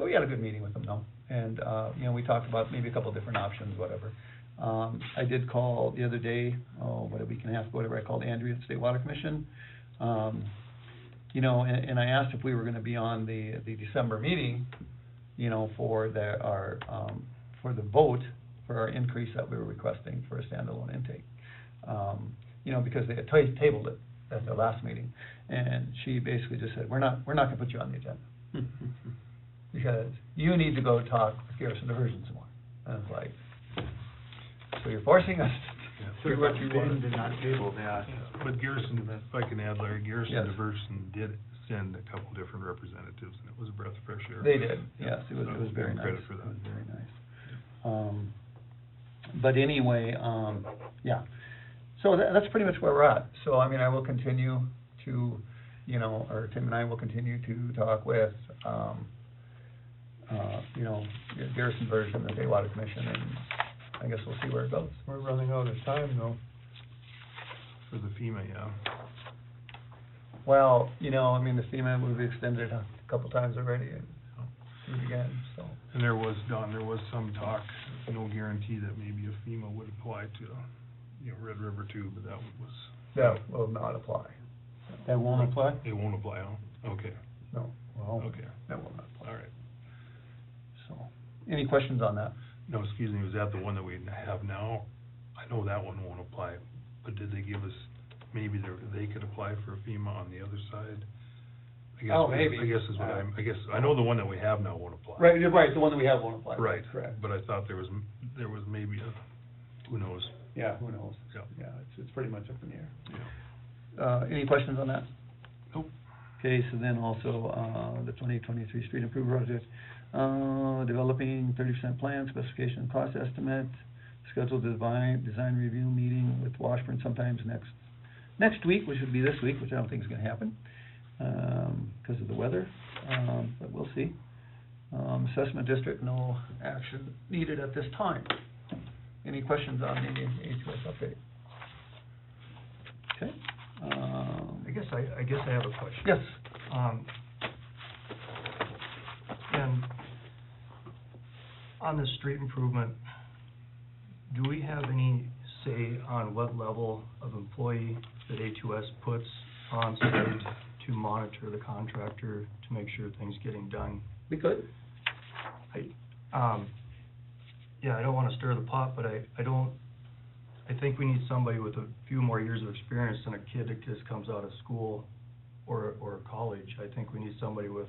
we had a good meeting with them though. And, you know, we talked about maybe a couple of different options, whatever. I did call the other day, about a week and a half ago, whatever, I called Andrea at State Water Commission. You know, and I asked if we were gonna be on the December meeting, you know, for for the vote for our increase that we were requesting for a standalone intake. You know, because they had tabled it at the last meeting, and she basically just said, we're not gonna put you on the agenda. Because you need to go talk with Garrison Diversion some more. And I was like, so you're forcing us to do what you want. Did not table, yeah. But Garrison, if I can add, Larry, Garrison Yes. Diversion did send a couple different representatives, and it was a breath of fresh air. They did, yes, it was very Give them nice. credit for that. It was very nice. But anyway, yeah, so that's pretty much where we're at. So, I mean, I will continue to, you know, or Tim and I will continue to talk with, you know, Garrison Diversion, the State Water Commission, and I guess we'll see where it goes. We're running out of time though. For the FEMA, yeah. Well, you know, I mean, the FEMA, we've extended it a couple times already, and do it again, so. And there was, Don, there was some talk, no guarantee that maybe a FEMA would apply to, you know, Red River too, but that was. That will not apply. That won't apply? It won't apply, huh? Okay, No, Well, okay, that will not apply. all right. So, any questions on that? No, excuse me, was that the one that we have now? I know that one won't apply, but did they give us, maybe they could apply for a FEMA on the other side? I guess Oh, maybe. I guess is what I know the one that we have now won't apply. Right, you're right, the one that we have won't apply. Right, Correct. but I thought there was maybe a, who knows? Yeah, who knows? Yeah. Yeah, it's pretty much up in the air. Yeah. Any questions on that? Nope. Okay, so then also, the 2023 street improvement project, developing 30% plan, specification and cost estimate, scheduled design review meeting with Washburn sometimes next week, which would be this week, which I don't think is gonna happen, because of the weather, but we'll see. Assessment district, no action needed at this time. Any questions on the AHS update? Okay, I guess I have a question. yes. And on the street improvement, do we have any say on what level of employee that A2S puts on site to monitor the contractor to make sure things getting done? We could. Yeah, I don't wanna stir the pot, but I think we need somebody with a few more years of experience than a kid that just comes out of school or college. I think we need somebody with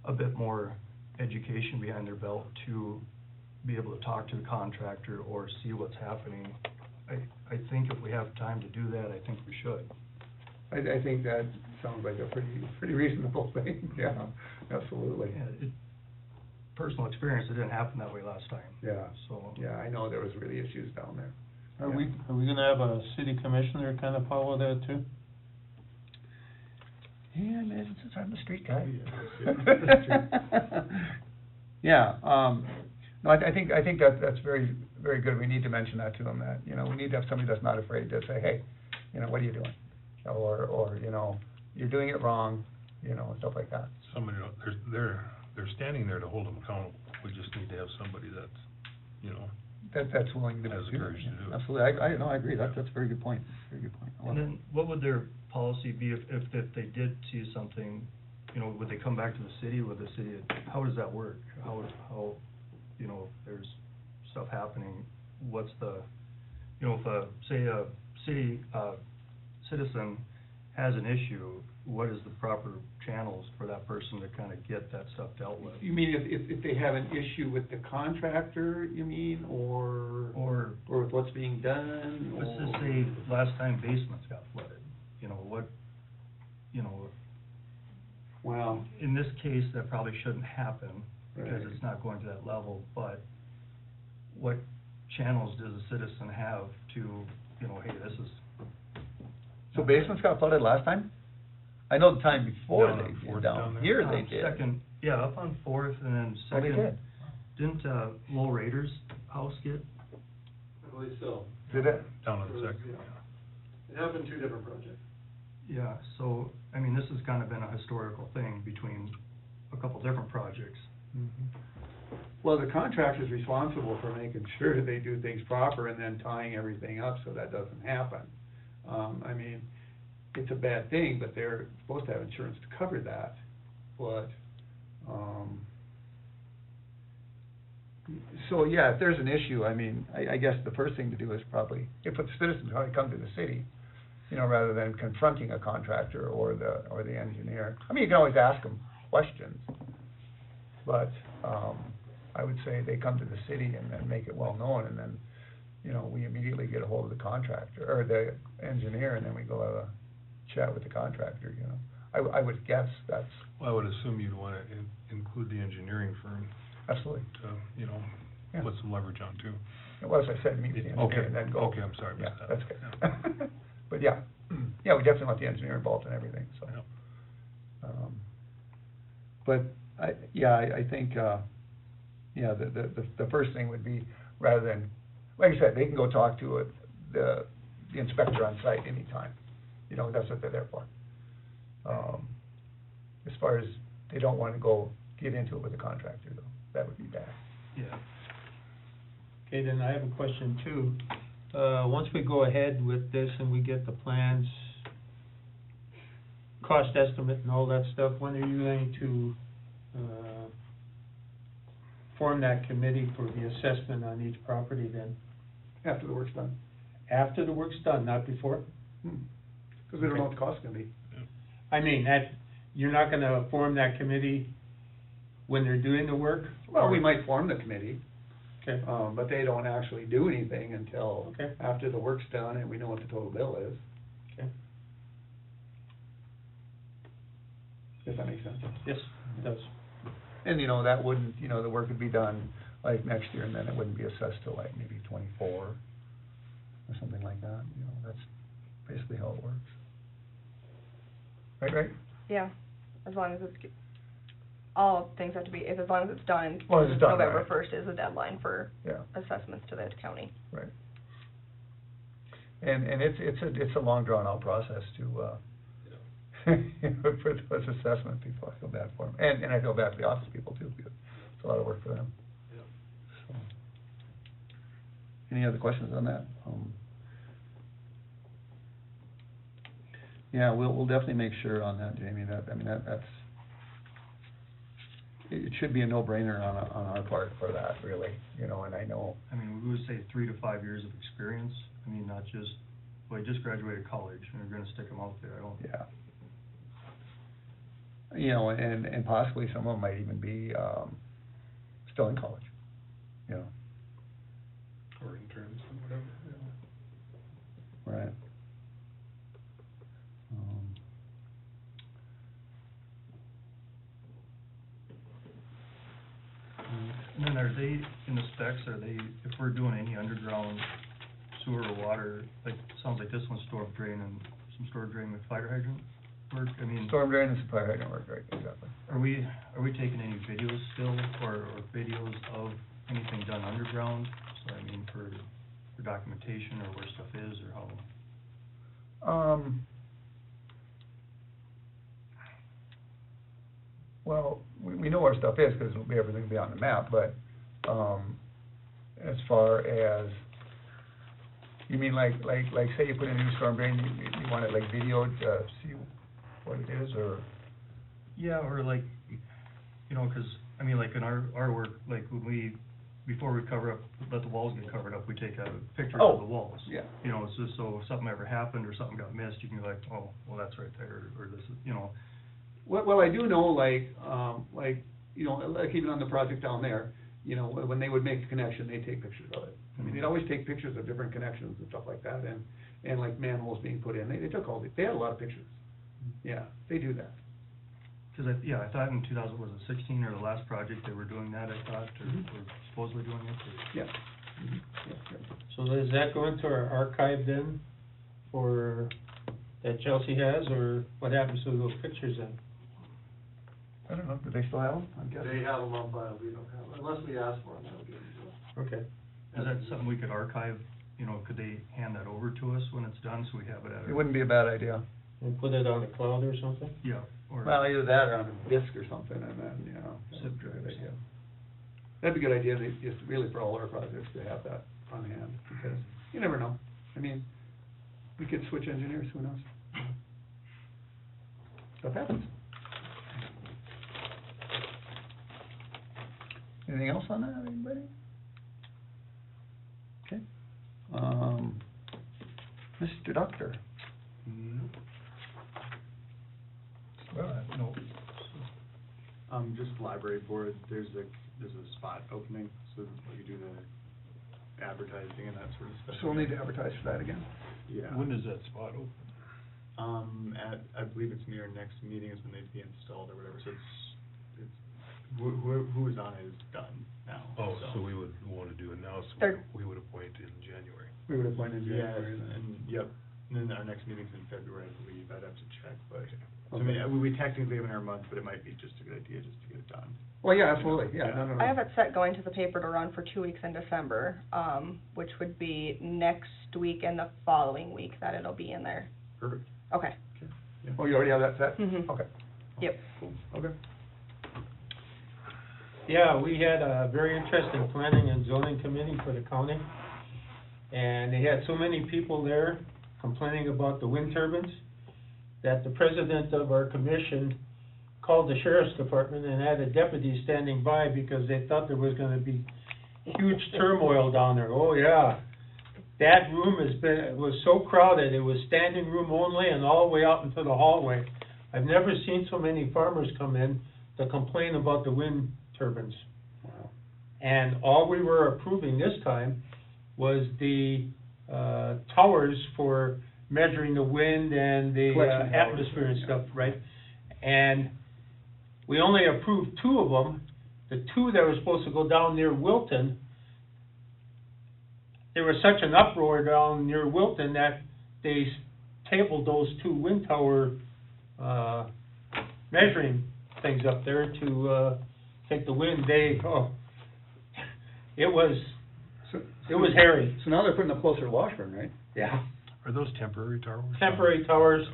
a bit more education behind their belt to be able to talk to the contractor or see what's happening. I think if we have time to do that, I think we should. I think that sounds like a pretty reasonable thing, yeah, absolutely. Yeah, personal experience, it didn't happen that way last time, Yeah, so. yeah, I know there was really issues down there. Are we gonna have a city commissioner kind of follow that too? Yeah, imagine since I'm the street guy. Yeah. Yeah, no, I think that's very very good, we need to mention that to them, that, you know, we need to have somebody that's not afraid to say, hey, you know, what are you doing? Or, you know, you're doing it wrong, you know, and stuff like that. Somebody, they're standing there to hold them accountable. We just need to have somebody that's, you know, That's willing to do has that. the courage to do it. Absolutely, I agree, that's a very good point, very good point. I love And it. then, what would their policy be if they did see something, you know, would they come back to the city, how does that work? How, you know, if there's stuff happening, what's the, you know, if say a city, citizen has an issue, what is the proper channels for that person to kind of get that stuff dealt with? You mean if they have an issue with the contractor, you mean, or with what's being done, or? Let's just say last time basements got flooded, you know, what, you know, Well, in this case, that probably shouldn't happen, because Right. it's not going to that level, but what channels does a citizen have to, you know, hey, this is. so basements got flooded last time? I know the time before Down they on did, Fourth down down there? here they did. Second, yeah, up on Fourth, and then Oh, they second. did? Didn't, Lowell Raiders house get, I believe so. Did it? Down on the second, Yeah. yeah. It happened two different projects. yeah, so, I mean, this has kind of been a historical thing between a couple different projects. Well, the contractor's responsible for making sure they do things proper and then tying everything up so that doesn't happen. I mean, it's a bad thing, but they're supposed to have insurance to cover that, but, so, yeah, if there's an issue, I mean, I guess the first thing to do is probably, if it's citizens, probably come to the city, you know, rather than confronting a contractor or the engineer. I mean, you can always ask them questions, but, I would say they come to the city and then make it well known, and then, you know, we immediately get a hold of the contractor, or the engineer, and then we go have a chat with the contractor, you know. I would guess that's, Well, I would assume you'd wanna include the engineering firm absolutely, to, you know, Yeah. put some leverage on too. well, as I said, meet with the engineer and then go. Okay, I'm sorry, Yeah, missed that. that's good. But yeah, yeah, we definitely want the engineer involved in everything, so. Yeah. But I think, yeah, the first thing would be, rather than, like I said, they can go talk to the inspector on site anytime. You know, that's what they're there for. As far as, they don't wanna go get into it with the contractor though, that would be bad. Yeah. Okay, then I have a question too. Once we go ahead with this and we get the plans, cost estimate and all that stuff, when are you going to, form that committee for the assessment on each property then? After the work's done. After the work's done, not before? Cause we don't know what the cost's gonna be. I mean, you're not gonna form that committee when they're doing the work? Well, we might form the committee, Okay, but they don't actually do anything until Okay. after the work's done and we know what the total bill is, okay, if that makes sense. yes, it does. And, you know, that wouldn't, you know, the work would be done like next year, and then it wouldn't be assessed till like maybe 24, or something like that, you know, that's basically how it works. Right? Yeah, as long as it's, all things have to be, as long as it's done. Well, it's done, November right. 1st is the deadline for Yeah, assessments to the county. right. And it's a long drawn out process to, for those assessment people, I feel bad for them, and I feel bad for the office people too, because it's a lot of work for them. Yeah. So. Any other questions on that? Yeah, we'll definitely make sure on that, Jamie, that's, it should be a no-brainer on our part for that, really, you know, and I know, I mean, we would say 3 to 5 years of experience, I mean, not just, well, he just graduated college, and we're gonna stick him out there, I don't. yeah. You know, and possibly some of them might even be, still in college, you know. Or interns and whatever, yeah. Right. And then are they, in the specs, if we're doing any underground sewer or water, like, sounds like this one's storm drain and some storm drain with fire hydrant work, I mean, Storm drain and supply hydrant work, right, exactly. are we taking any videos still, or videos of anything done underground, I mean, for documentation or where stuff is or how? Well, we know where stuff is, because everything will be on the map, but, as far as, you mean like, say you put in a new storm drain, you want it like videoed to see what it is, or? Yeah, or like, you know, 'cause, I mean, like in our work, like when before we cover up, let the walls get covered up, we take a picture of the walls. Yeah. You know, it's just so if something ever happened or something got missed, you can be like, oh, well, that's right there, or this is, you know. Well, I do know, like, you know, like even on the project down there, you know, when they would make the connection, they'd take pictures of it. I mean, they'd always take pictures of different connections and stuff like that, and like manholes being put in, they took they had a lot of pictures. Yeah, they do that. 'Cause I thought in 2016 or the last project, they were doing that, I thought, or supposedly doing it, or. Yeah. Mhm. Yeah. So does that go into our archive then, for, that Chelsea has, or what happens to those pictures then? I don't know, do they still have them? I'm guessing. They have them on file, we don't have them, unless we ask for them, they'll give them to us. Okay. Is that something we could archive, you know, could they hand that over to us when it's done, so we have it at our? It wouldn't be a bad idea. And put it on the cloud or something? Yeah, or. Well, either that or on a disc or something, and then, you know, that's a good idea. That'd be a good idea, just really for all our projects to have that on hand, because you never know. I mean, we could switch engineers, who knows? Stuff happens. Anything else on that, anybody? Okay. Mr. Doctor? Well, no. Just library board, there's a spot opening, so you do the advertising and that sort of stuff. So we'll need to advertise for that again? Yeah. When does that spot open? I believe it's near next meeting is when they'd be installed or whatever, so it's, who is on it is done now. Oh, so we would wanna do it now, so Third. we would appoint in January. We would appoint in Yes, January then. and, yep, and then our next meeting's in February, I believe, I'd have to check, but, so I mean, we technically have an hour month, but it might be just a good idea just to get it done. Well, yeah, absolutely, yeah, no. I have it set going to the paper to run for 2 weeks in December, which would be next week and the following week that it'll be in there. Perfect. Okay. Oh, you already have that set? Mhm. Okay. Yep. Cool, okay. Yeah, we had a very interesting planning and zoning committee for the county. And they had so many people there complaining about the wind turbines, that the president of our commission called the sheriff's department and had a deputy standing by because they thought there was gonna be huge turmoil down there. Oh, yeah. That room it was so crowded, it was standing room only and all the way out into the hallway. I've never seen so many farmers come in to complain about the wind turbines. Wow. And all we were approving this time was the, towers for measuring the wind and the, Collection towers, atmosphere and yeah. stuff, right? And we only approved 2 of them. The 2 that were supposed to go down near Wilton, there was such an uproar down near Wilton that they tabled those 2 wind tower, measuring things up there to, take the wind. It was hairy. So now they're putting up closer to Washburn, right? Yeah. Are those temporary towers? Temporary towers,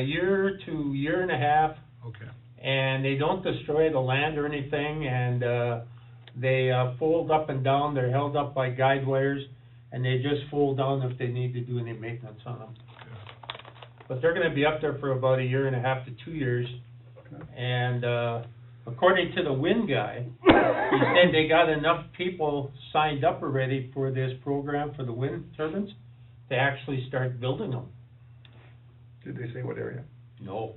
year to year and a half, Okay. and they don't destroy the land or anything, and, they, fold up and down, they're held up by guide wires, and they just fold down if they need to do any maintenance on them. But they're gonna be up there for about a year and a half to 2 years, Okay. and, according to the wind guy, he said they got enough people signed up already for this program for the wind turbines to actually start building them. Did they say what area? No.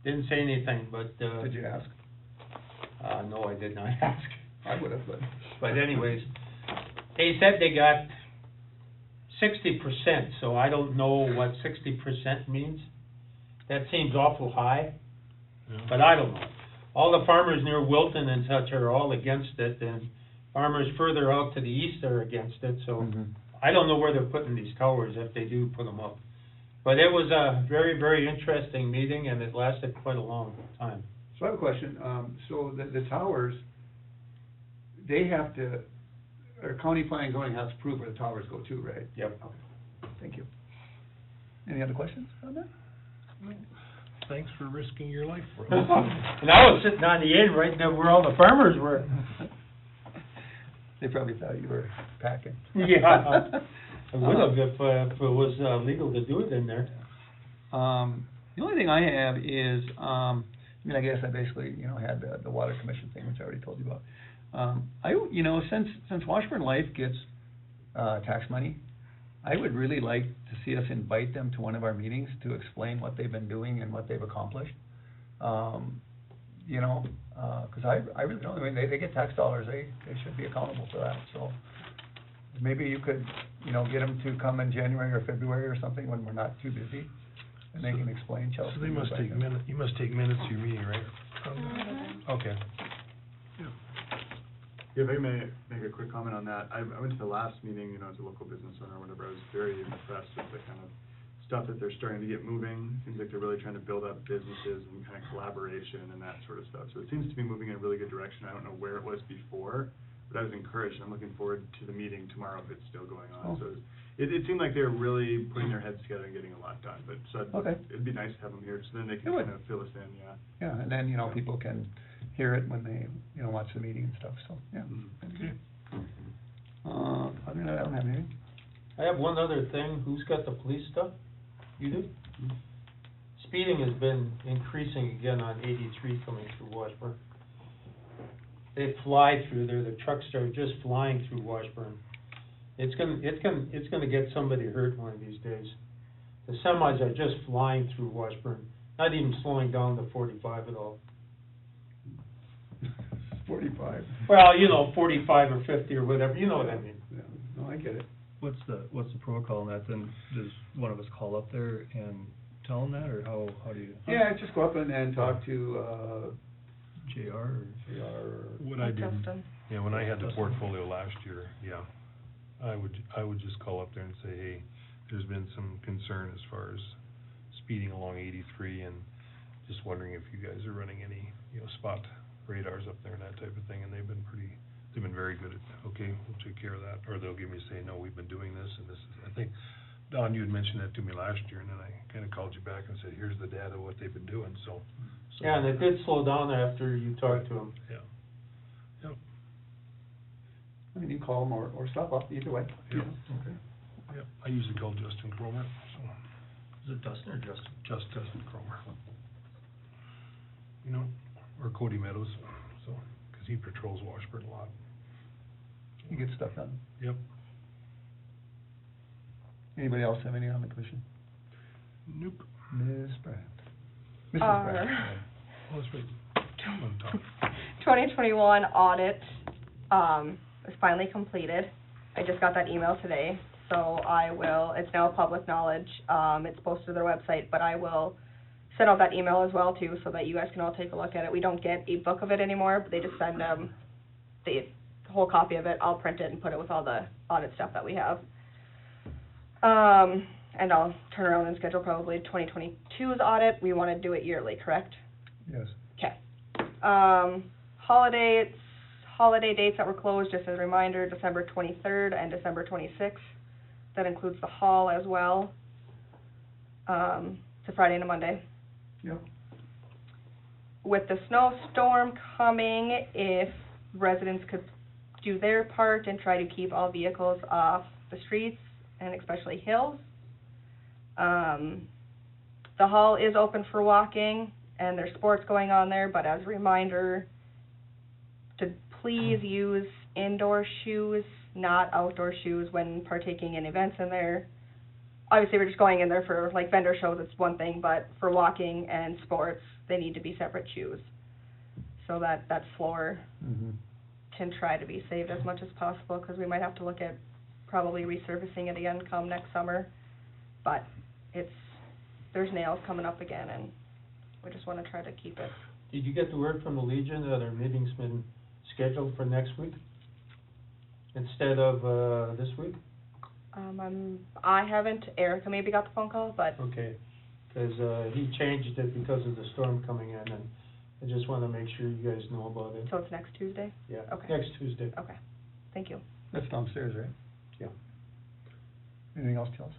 Didn't say anything, but, Did you ask? no, I did not ask. I would have, but. But anyways, they said they got 60%, so I don't know what 60% means. That seems awful high, Yeah. but I don't know. All the farmers near Wilton and such are all against it, and farmers further out to the east are against it, so Mhm. I don't know where they're putting these towers if they do put them up. But it was a very, very interesting meeting, and it lasted quite a long time. So I have a question, so the towers, they have to or county planning and zoning has to prove where the towers go too, right? Yep. Okay, thank you. Any other questions on that? Thanks for risking your life for us. And I was sitting on the end right there where all the farmers were. They probably thought you were packing. Yeah. I would have if it was legal to do it in there. The only thing I have is, I mean, I guess I basically, had the water commission thing, which I already told you about. Since Washburn Life gets, tax money, I would really like to see us invite them to one of our meetings to explain what they've been doing and what they've accomplished. Cause I really don't, I mean, they get tax dollars, they should be accountable for that, so. Maybe you could, get them to come in January or February or something when we're not too busy, and they can explain Chelsea. So they must take you must take minutes of your meeting, right? Okay. Yeah, if I may make a quick comment on that, I went to the last meeting, as a local business owner or whatever, I was very impressed with the kind of stuff that they're starting to get moving. Seems like they're really trying to build up businesses and kind of collaboration and that sort of stuff. So it seems to be moving in a really good direction. I don't know where it was before, but I was encouraged. I'm looking forward to the meeting tomorrow if it's still going on. So it seemed like they're really putting their heads together and getting a lot done. But it'd be nice to have them here, so then they can kind of fill us in, yeah. Yeah, and then, people can hear it when they, watch the meeting and stuff, so, yeah. That'd be good. Other than that, I don't have anything. I have one other thing. Who's got the police stuff? You do? Speeding has been increasing again on 83 coming through Washburn. They fly through there. The trucks are just flying through Washburn. It's gonna get somebody hurt one of these days. The semis are just flying through Washburn, not even slowing down to 45 at all. 45. Well, 45 or 50 or whatever, you know what I mean. Yeah, no, I get it. What's the protocol on that, then, does one of us call up there and tell them that, or how do you? Yeah, just go up and talk to, JR or? What I did, Justin. when I had the portfolio last year, I would just call up there and say, hey, there's been some concern as far as speeding along 83, and just wondering if you guys are running any, spot radars up there and that type of thing, and they've been very good at, okay, we'll take care of that, or they'll give me, say, no, we've been doing this, and this is, I think, Don, you had mentioned that to me last year, and then I kinda called you back and said, here's the data, what they've been doing, so. Yeah, and it did slow down after you talked to them. Yeah. Yep. I mean, you can call them or stop up, either way. Yep. Okay. Yep, I usually call Justin Cromer, so. Is it Dustin or Justin? Justin Cromer. Or Cody Meadows, so, 'cause he patrols Washburn a lot. You get stuff done. Yep. Anybody else have any on the commission? Nope. Ms. Brandt. Mrs. Brandt. Oh, that's right. On top. 2021 audit, is finally completed. I just got that email today, so it's now public knowledge. It's posted to their website, but I will send out that email as well too, so that you guys can all take a look at it. We don't get a book of it anymore, but they just send the whole copy of it. I'll print it and put it with all the audit stuff that we have. And I'll turn around and schedule probably 2022's audit. We want to do it yearly, correct? Yes. Okay. Holiday dates that were closed, just as a reminder, December 23rd and December 26th. That includes the hall as well. It's a Friday and a Monday. Yep. With the snowstorm coming, if residents could do their part and try to keep all vehicles off the streets, and especially hills. The hall is open for walking, and there's sports going on there, but as a reminder, to please use indoor shoes, not outdoor shoes when partaking in events in there. Obviously, we're just going in there for, like, vendor shows, it's one thing, but for walking and sports, they need to be separate shoes. So that floor can try to be saved as much as possible, because we might have to look at probably resurfacing it again come next summer. But there's nails coming up again, and we just want to try to keep it. Did you get the word from the Legion that our meeting's been scheduled for next week instead of this week? I haven't. Erica maybe got the phone call, but Okay, because he changed it because of the storm coming in, and I just want to make sure you guys know about it. so it's next Tuesday. Yeah, Okay. next Tuesday. Okay, thank you. That's downstairs, right? Yeah. Anything else, Chelsea?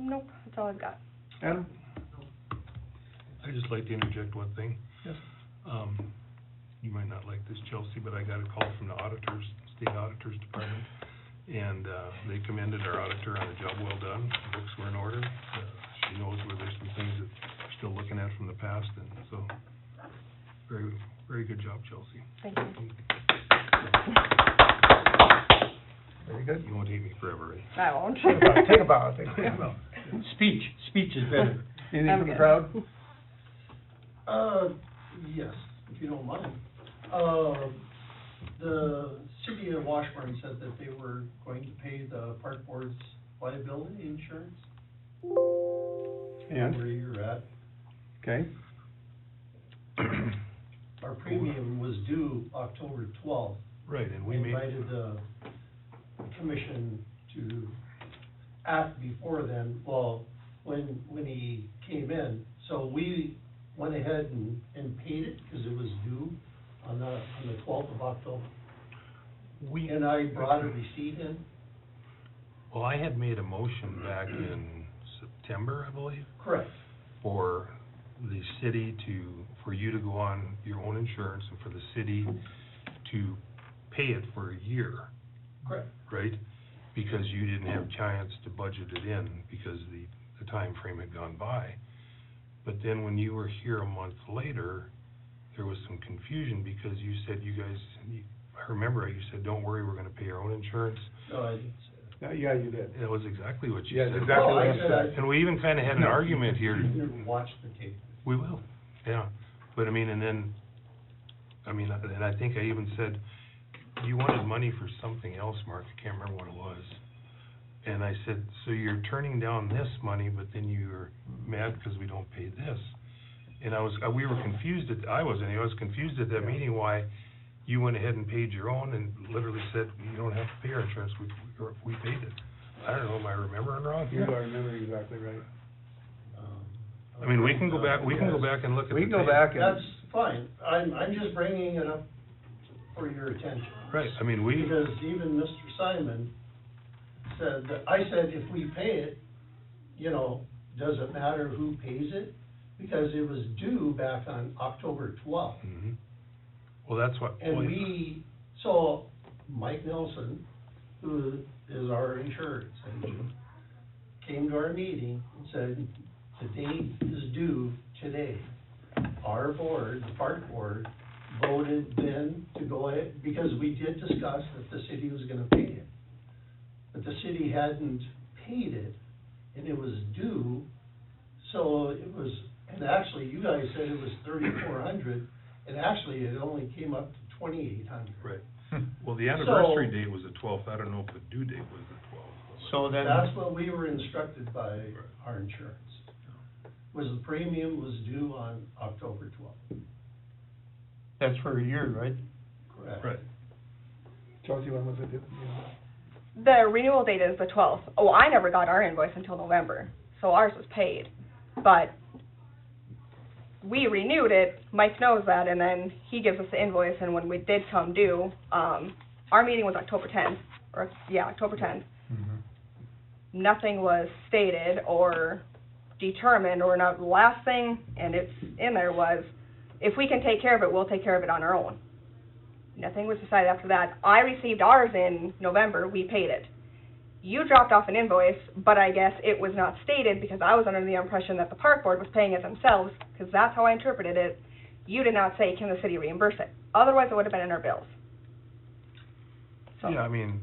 Nope, that's all I've got. Adam? I'd just like to interject one thing. Yes. You might not like this, Chelsea, but I got a call from the auditors, state auditors department, and, they commended our auditor on a job well done. The books were in order. She knows where there's some things that we're still looking at from the past, and so, very, very good job, Chelsea. Thank you. Very good. You won't hate me forever, right? I won't. Take a bow, take a bow. Speech is better. Anything I'm from the good. crowd? Yes, if you don't mind. The city of Washburn said that they were going to pay the park board's liability insurance. And, Where you're at. okay, Our premium was due October 12th. Right, and We we made, invited the commission to act before then, well, when he came in. So we went ahead and paid it, because it was due on the 12th of October. And I brought a receipt in. well, I had made a motion back in September, I believe, Correct. for the city for you to go on your own insurance and for the city to pay it for a year, Correct. right? Because you didn't have chance to budget it in because the time frame had gone by. But then when you were here a month later, there was some confusion because you said I remember you said, don't worry, we're gonna pay our own insurance. No, I didn't say that. yeah, you did. That was exactly what you Yeah, said. that's exactly Well, what I I said said. And we even kinda had an argument here. You didn't watch the tape. We will, yeah, but I mean, and I think I even said, you wanted money for something else, Mark, I can't remember what it was. And I said, so you're turning down this money, but then you're mad because we don't pay this. And we were confused I was confused at that meeting why you went ahead and paid your own and literally said, you don't have to pay our insurance, we paid it. I don't know, am I remembering wrong You here? are remembering exactly right. I mean, we can go back and look at the We can go tape. back and. That's fine. I'm just bringing it up for your attention. Right, I mean, Because even Mr. Simon said, I said, if we pay it, does it matter who pays it? Because it was due back on October 12th. Mhm. Well, that's what. And so Mike Nelson, who is our insurance agent, came to our meeting and said, the date is due today. Our board, the park board, voted then to go ahead, because we did discuss that the city was gonna pay it. But the city hadn't paid it, and it was due, so it was, and actually, you guys said it was $3,400, and actually, it only came up to $2,800. Right. Well, the anniversary date was the 12th. I don't know if the due date was the 12th. So then, That's what we were instructed by our insurance. Was the premium was due on October 12th. that's for a year, right? Correct. Right. Chelsea, when was it due? The renewal date is the 12th. Oh, I never got our invoice until November, so ours was paid. But we renewed it, Mike knows that, and then he gives us the invoice, and when we did come due, our meeting was October 10th, October 10th. Nothing was stated or determined, or not, the last thing, and it's in there, was, if we can take care of it, we'll take care of it on our own. Nothing was decided after that. I received ours in November, we paid it. You dropped off an invoice, but I guess it was not stated, because I was under the impression that the park board was paying it themselves, because that's how I interpreted it. You did not say, can the city reimburse it? Otherwise, it would have been in our bills. So, Yeah, I mean,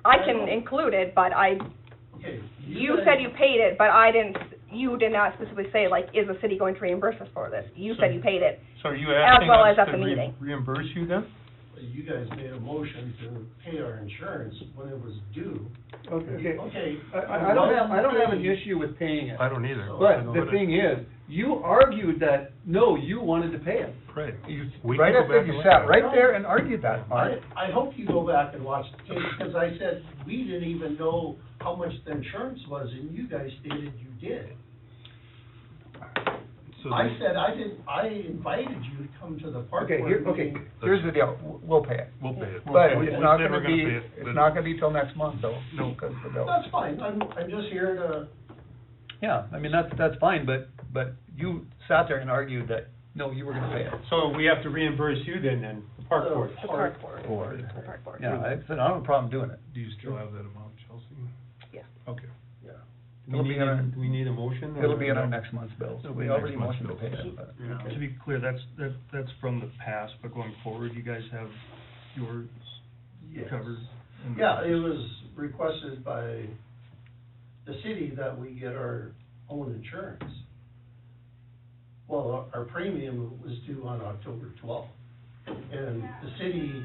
I can include it, but Okay. you guys- said you paid it, but you did not specifically say, like, is the city going to reimburse us for this? You said you paid it. So are you As asking well us as at to the meeting. reimburse you then? You guys made a motion to pay our insurance when it was due. Okay. Okay. I don't have an issue with paying it. I don't either. But the thing is, you argued that, no, you wanted to pay it. Right. Right after you sat right there and argued that, Mark. I hope you go back and watch the tape, because I said, we didn't even know how much the insurance was, and you guys stated you did. So I they- said, I invited you to come to the park Okay, board meeting. here's the deal, we'll pay it. We'll pay it. But We- it's we not said gonna we're be, pay it, it's but- not gonna be till next month though, No. because of the bill. That's fine, I'm just here to, Yeah, I mean, that's fine, but you sat there and argued that, no, you were gonna pay it. So we have to reimburse you then, the park board? The park board. Or, The park board. yeah, I said, I don't have a problem doing it. Do you still have that amount, Chelsea? Yeah. Okay. Do It'll we be need, in our- do we need a motion? or- It'll be in our next month's bills. It'll be We already next month's motioned to pay bills. it, but. To be clear, that's from the past, but going forward, you guys have yours Yes. covered? and- yeah, it was requested by the city that we get our own insurance. Well, our premium was due on October 12th, and the city.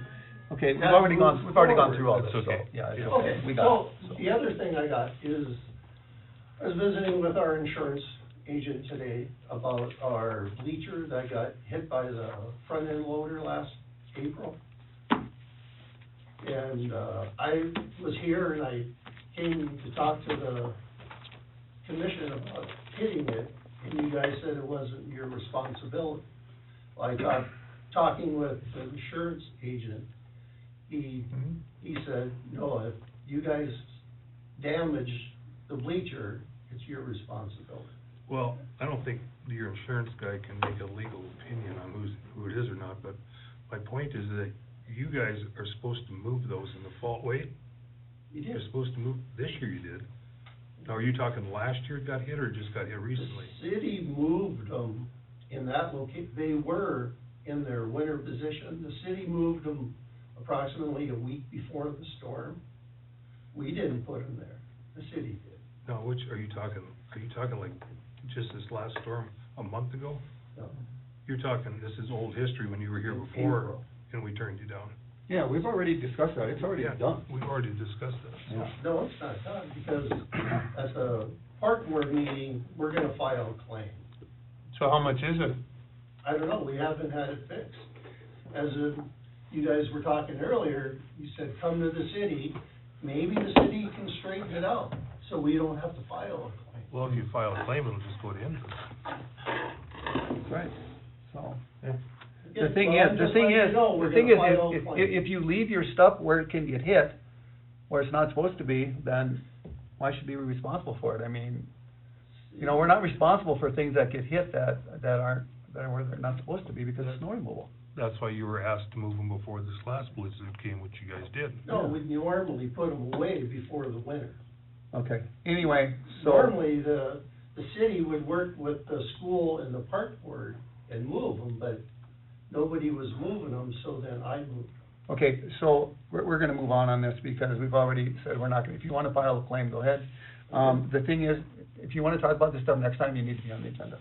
Okay, we've That already gone moves through all That's this, so, okay. yeah, it's Yeah. okay, Okay, we got so, it. the other thing I got is, I was visiting with our insurance agent today about our bleacher that got hit by the front end loader last April. And, I was here and I came to talk to the commission about hitting it, and you guys said it wasn't your responsibility. Well, I thought, talking with the insurance agent, he said, no, if you guys damage the bleacher, it's your responsibility. Well, I don't think your insurance guy can make a legal opinion on who it is or not, but my point is that you guys are supposed to move those in the fall, wait, You you're did. supposed to move, this year you did. Now, are you talking last year it got hit or just got hit recently? The city moved them in that they were in their winter position. The city moved them approximately a week before the storm. We didn't put them there, the city did. Now, which, are you talking like just this last storm a month ago? No. You're talking, this is old history when you were here In before April. and we turned you down. Yeah, we've already discussed that, it's already Yeah, done. We've already discussed that. Yeah. No, it's not done, because at the park board meeting, we're gonna file a claim. So how much is it? I don't know, we haven't had it fixed. As of, you guys were talking earlier, you said, come to the city, maybe the city can straighten it out, so we don't have to file a claim. Well, if you file a claim, it'll just go to interest. That's right, so. Yeah, The thing well, I'm is, just letting you know we're the thing gonna file a is, claim. if you leave your stuff where it can get hit, where it's not supposed to be, then why should we be responsible for it? I mean, you know, we're not responsible for things that get hit that are where they're not supposed to be because it's snow removal. That's why you were asked to move them before this last blizzard came, which you guys did. No, we normally put them away before the winter. Okay, anyway, so. Normally, the city would work with the school and the park board and move them, but nobody was moving them, so then I moved. Okay, so we're gonna move on this because we've already said we're not gonna, if you wanna file a claim, go ahead. The thing is, if you wanna talk about this stuff next time, you need to be on the agenda.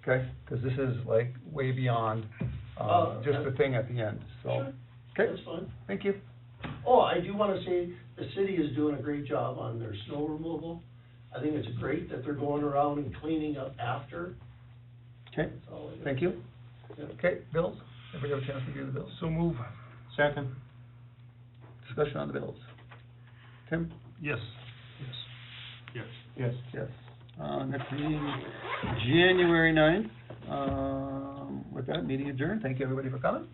Okay, cause this is like way beyond, just the thing at the end, so. Sure. Okay, That's fine. thank you. Oh, I do wanna say, the city is doing a great job on their snow removal. I think it's great that they're going around and cleaning up after. Okay, That's all I got. thank you. Yeah. Okay, bills, everybody have a chance to review the bills? So move. Second? Discussion on the bills. Tim? Yes. Yes. Yes. Yes. Next meeting, January 9th. With that, meeting adjourned. Thank you, everybody, for coming.